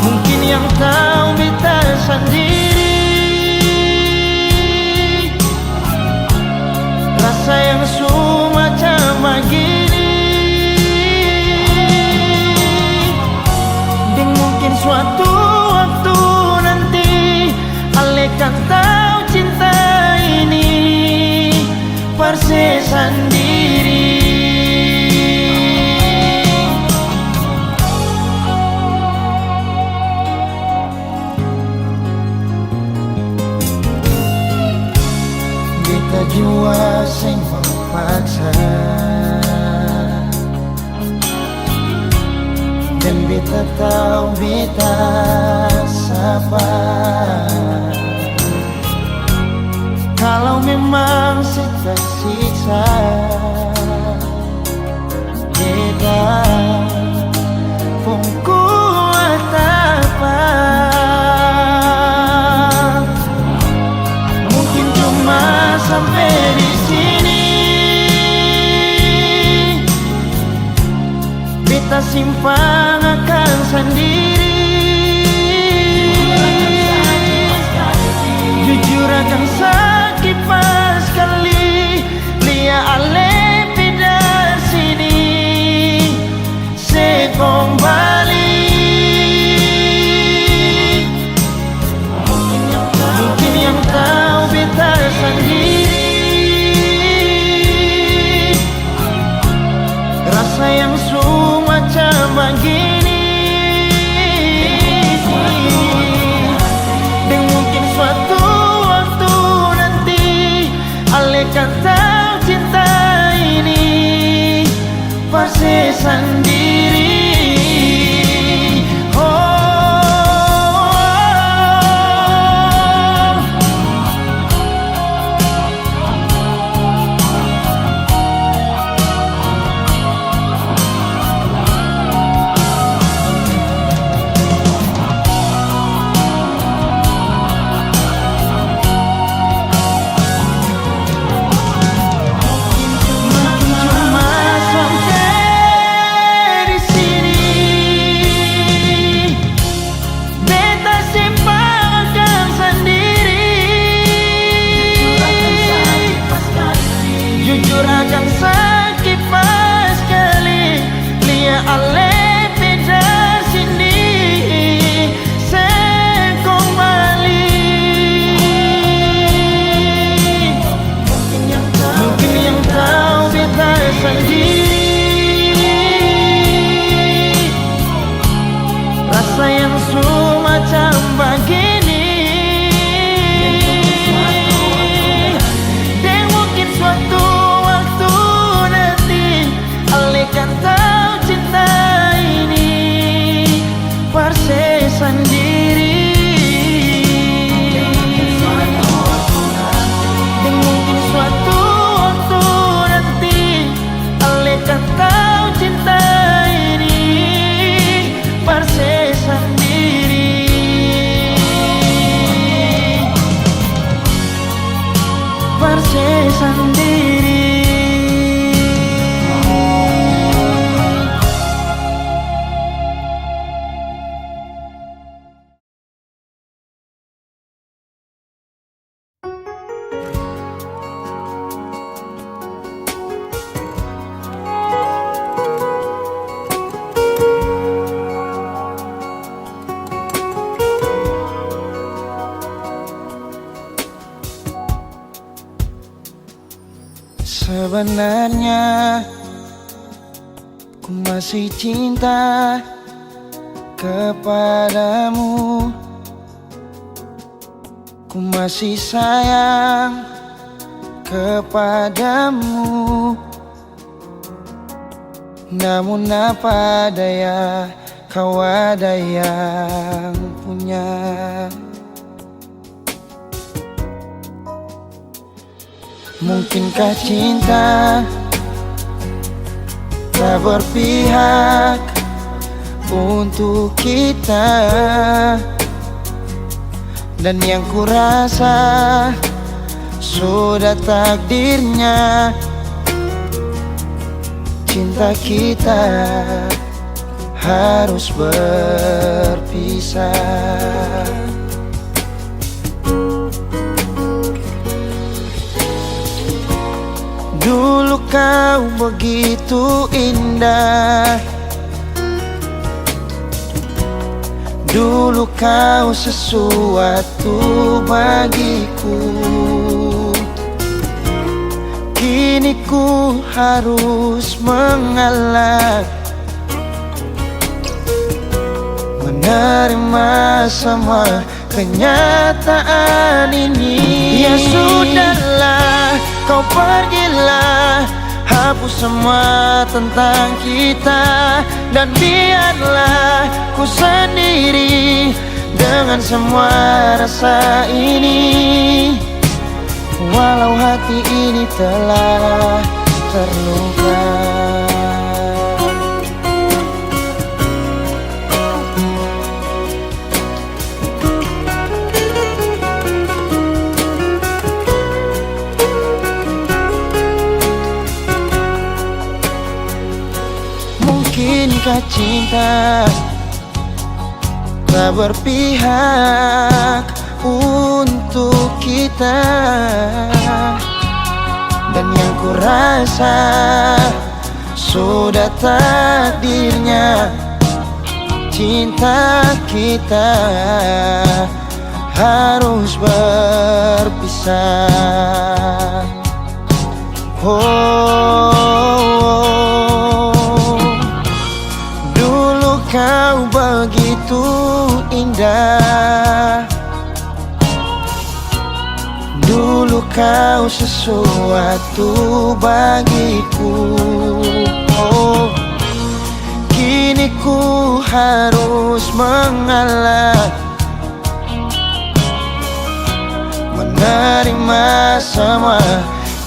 Mungkin yang tahu beta sendiri, rasa yang semacam begini. Dan mungkin suatu waktu nanti ale kan tahu cinta ini perse sendiri. Beta jua sing memaksa, dan beta tahu beta sabar. Kalau memang saya tersiksa, beta pun kuat apa. Mungkin cuma sampai di sini, beta simpan akan sendiri. Jujur akan sakit pas kali lia ale pidar sini se kembali. Mungkin yang tahu beta sendiri, rasa yang semacam begini. Dan mungkin suatu waktu nanti ale kan tahu cinta ini pasti sendiri. Jujur akan sakit pas kali lia ale pidar sini se kembali. Mungkin yang tahu beta sendiri, rasa yang semacam begini. Dan mungkin suatu waktu nanti ale kan tahu cinta ini perse sendiri. Dan mungkin suatu waktu nanti ale kan tahu cinta ini perse sendiri. Sebenarnya ku masih cinta kepadamu, ku masih sayang kepadamu. Namun apa daya, kau ada yang punya. Mungkinkah cinta tak berpihak untuk kita, dan yang kurasa sudah takdirnya cinta kita harus berpisah. Dulu kau begitu indah, dulu kau sesuatu bagiku. Kini ku harus mengalah, menerima semua kenyataan ini. Ya sudahlah, kau pergilah, hapus semua tentang kita, dan biarlah ku sendiri dengan semua rasa ini. Walau hati ini telah terluka. Mungkinkah cinta tak berpihak untuk kita, dan yang kurasa sudah takdirnya cinta kita harus berpisah. Dulu kau begitu indah, dulu kau sesuatu bagiku. Kini ku harus mengalah, menerima semua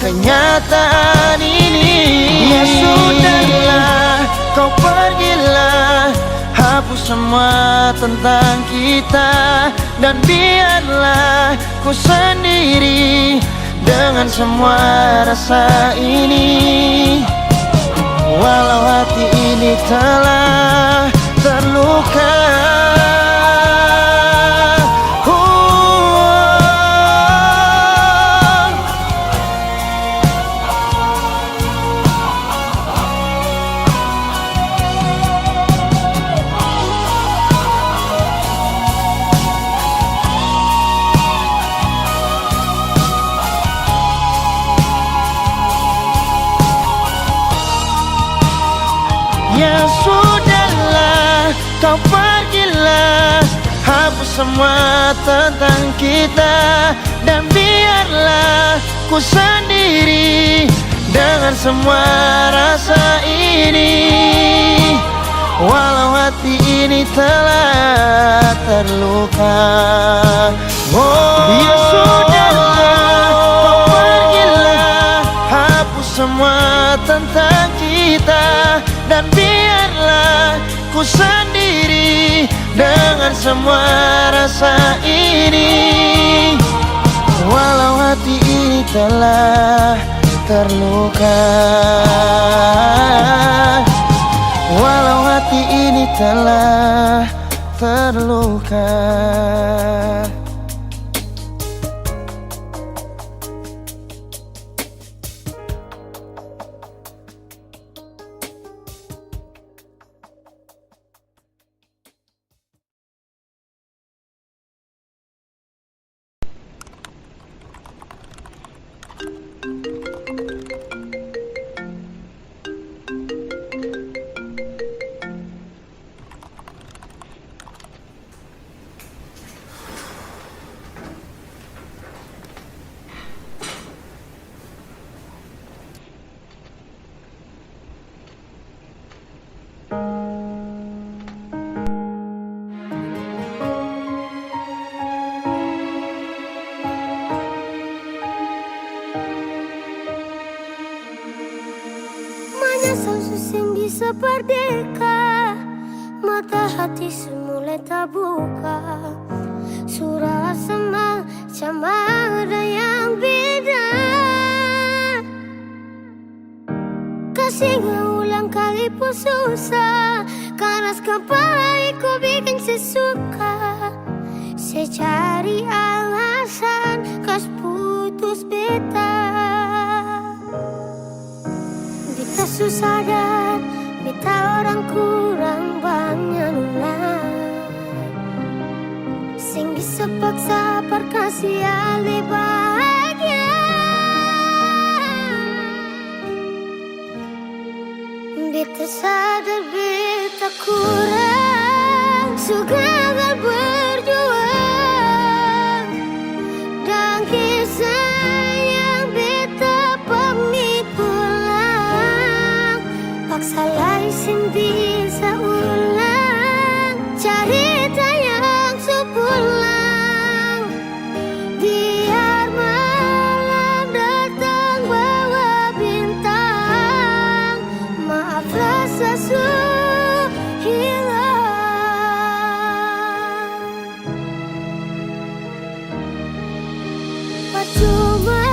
kenyataan ini. Ya sudahlah, kau pergilah, hapus semua tentang kita, dan biarlah ku sendiri dengan semua rasa ini. Walau hati ini telah terluka. Ya sudahlah, kau pergilah, hapus semua tentang kita, dan biarlah ku sendiri dengan semua rasa ini. Walau hati ini telah terluka. Ya sudahlah, kau pergilah, hapus semua tentang kita, dan biarlah ku sendiri dengan semua rasa ini. Walau hati ini telah terluka, walau hati ini telah terluka. seperdeka, mata hati semula tak buka. Surah semacam ada yang beda. Kasih ulang kali pun susah, keras kepala ku bikin sesuka. Saya cari alasan kas putus beta. Beta susah dan beta orang kurang banyak lunak. Sing bisa paksa perkasih ale bahagia. Beta sadar beta kurang, suka gagal berjuang. Dan kisah yang beta pamit pulang, paksa laisin bisa ulang. Cerita yang sepulang, biar malam datang bawa bintang. Maaf rasa hilang. Percuma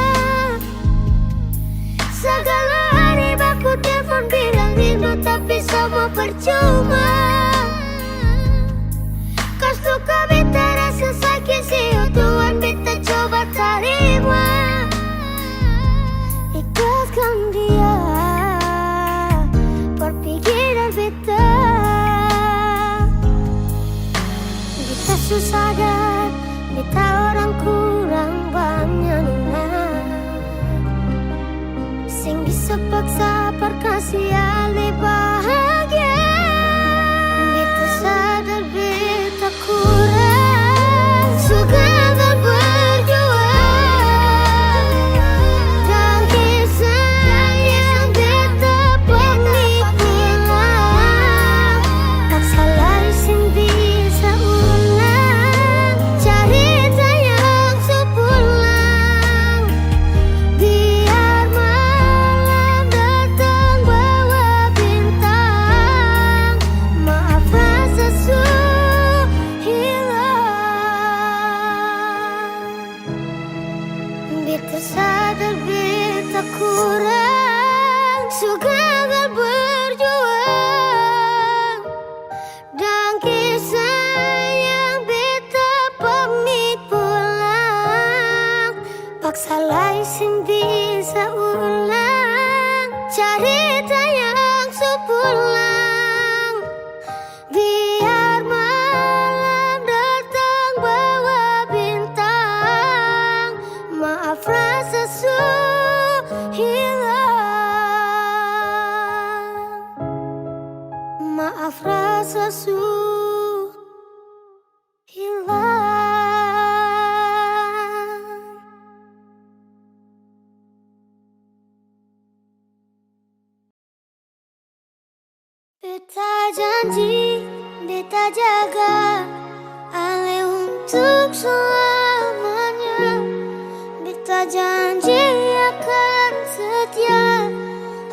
segala hari baku telepon bilang rindu, tapi semua percuma. Kau suka beta rasa sakit sih, Tuhan beta coba terima. Ikhlaskan dia perpikiran beta. Beta susah dan beta orang kurang banyak lunak. Sing bisa paksa perkasih ale bahagia. Beta sadar beta kurang, suka gagal berjuang. Dan kisah yang beta pamit pulang, paksa laisin bisa ulang. Cerita yang sepulang, biar malam datang bawa bintang. Maaf rasa hilang. Beta sadar beta kurang, suka gagal berjuang. Dan kisah yang beta pamit pulang, paksa laisin bisa ulang. Cerita yang sepulang, biar malam datang bawa bintang. Maaf rasa hilang. Maaf rasa hilang. Beta janji, beta jaga ale untuk selamanya. Beta janji akan setia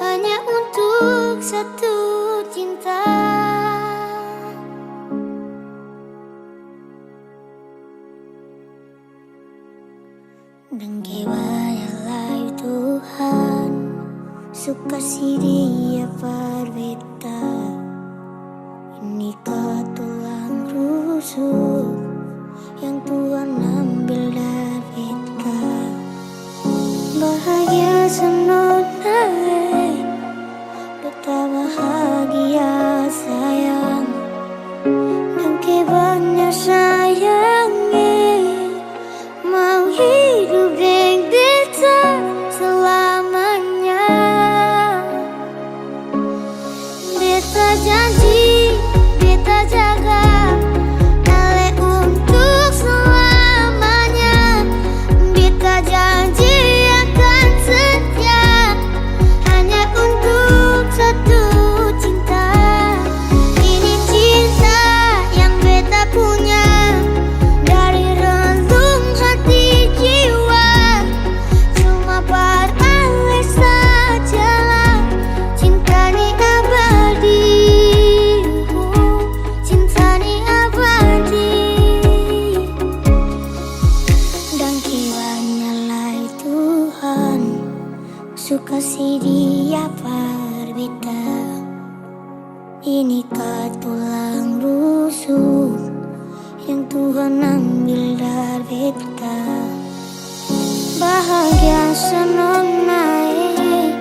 hanya untuk satu cinta. Dan kewayalah Tuhan, suka si dia berbeda. Ini tulang rusuk yang Tuhan ambil dari beta. Bahagia senonai, beta bahagia sayang. Dan kebanyak sayangi, mau hidup dengan beta selamanya. Beta janji, beta jaga ale untuk selamanya. Beta janji akan setia hanya untuk satu cinta. Ini cinta yang beta punya. kasih dia berbeda. Inikah tulang rusuk yang Tuhan ambil dari beta. Bahagia senang naik,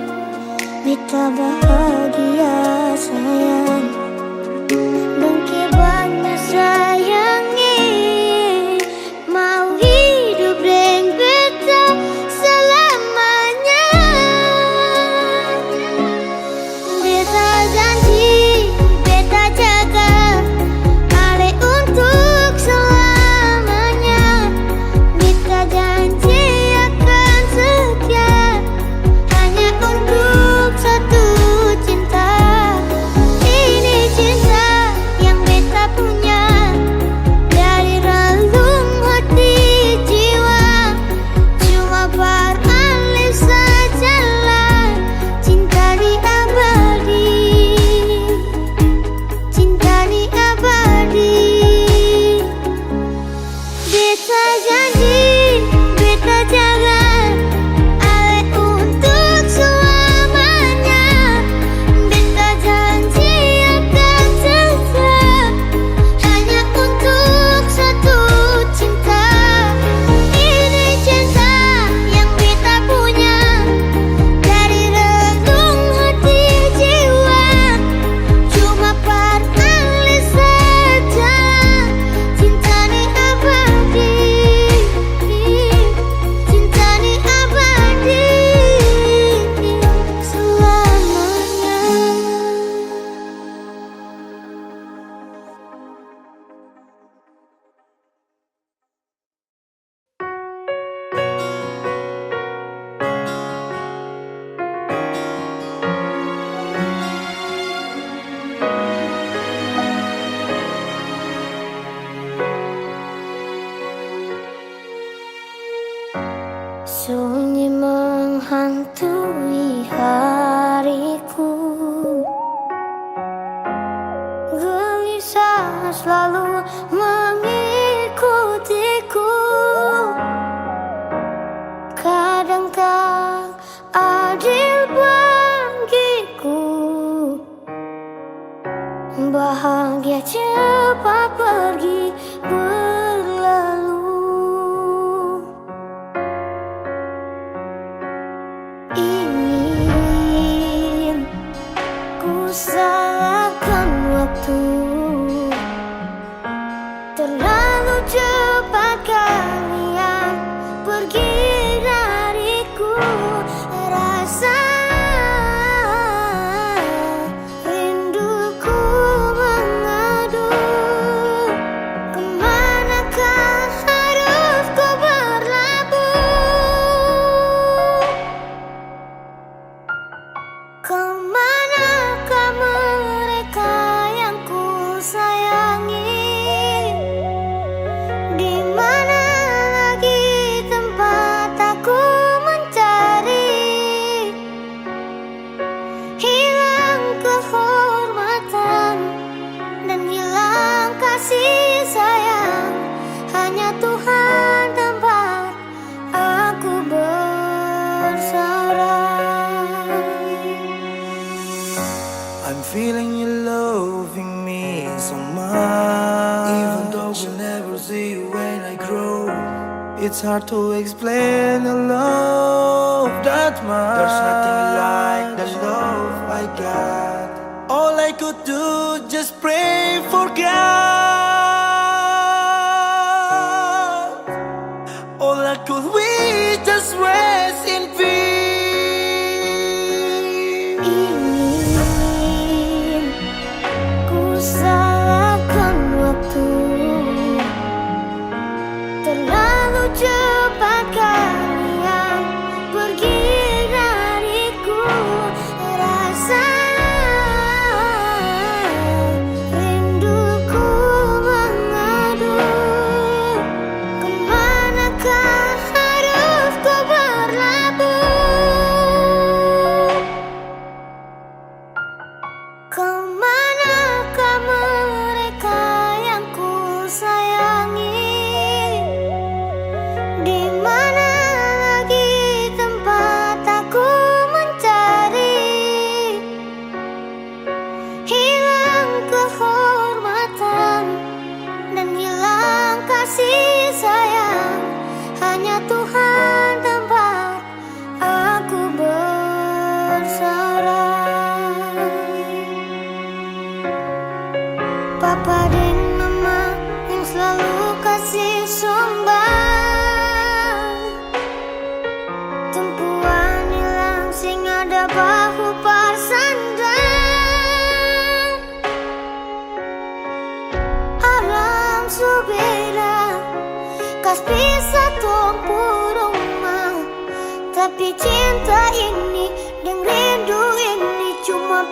beta bahagia sayang. Dengki banyak sayangi, mau hidup dengan beta selamanya. Beta janji, beta jaga Ale untuk selamanya. Beta janji akan setia hanya untuk satu cinta. Ini cinta yang beta punya dari relung hati jiwa. Cuma beralih sajalah cinta di abadi, cinta di abadi. Beta janji, beta jaga Ale untuk selamanya. Beta janji akan setia hanya untuk satu cinta. Ini cinta yang beta punya dari relung hati jiwa. Cuma beralih saja cinta di abadi, cinta di abadi selamanya. Sunyi menghantui hariku, gelisah selalu mengikutiku. Kadang tak adil bagiku, bahagia cepat pergi berlalu. Ingin ku salahkan waktu, terlalu cepat kalian pergi dariku. Rasa rinduku mengadu, kemanakah harus ku berlabuh? Kemanakah mereka yang ku sayangi? Di mana lagi tempat aku mencari? Hilang kehormatan dan hilang kasih sayang. Hanya Tuhan tempat aku bersarang. I'm feeling you loving me so much. Even though we'll never see you when I grow, it's hard to explain the love that much. There's nothing like the love I got. All I could do just pray for God. All I could wish just rest in peace. Ingin ku salahkan waktu, terlalu cepat kalian pergi dariku. Rasa rinduku mengadu, kemanakah kasih sayang, hanya Tuhan tempat aku bersarang. Papa dan mama yang selalu kasih sumbang, tumpuan hilang sing ada bahu parsandang. Alam subeda kas pisah tong rumah, tapi cinta ini dan rindu ini cuma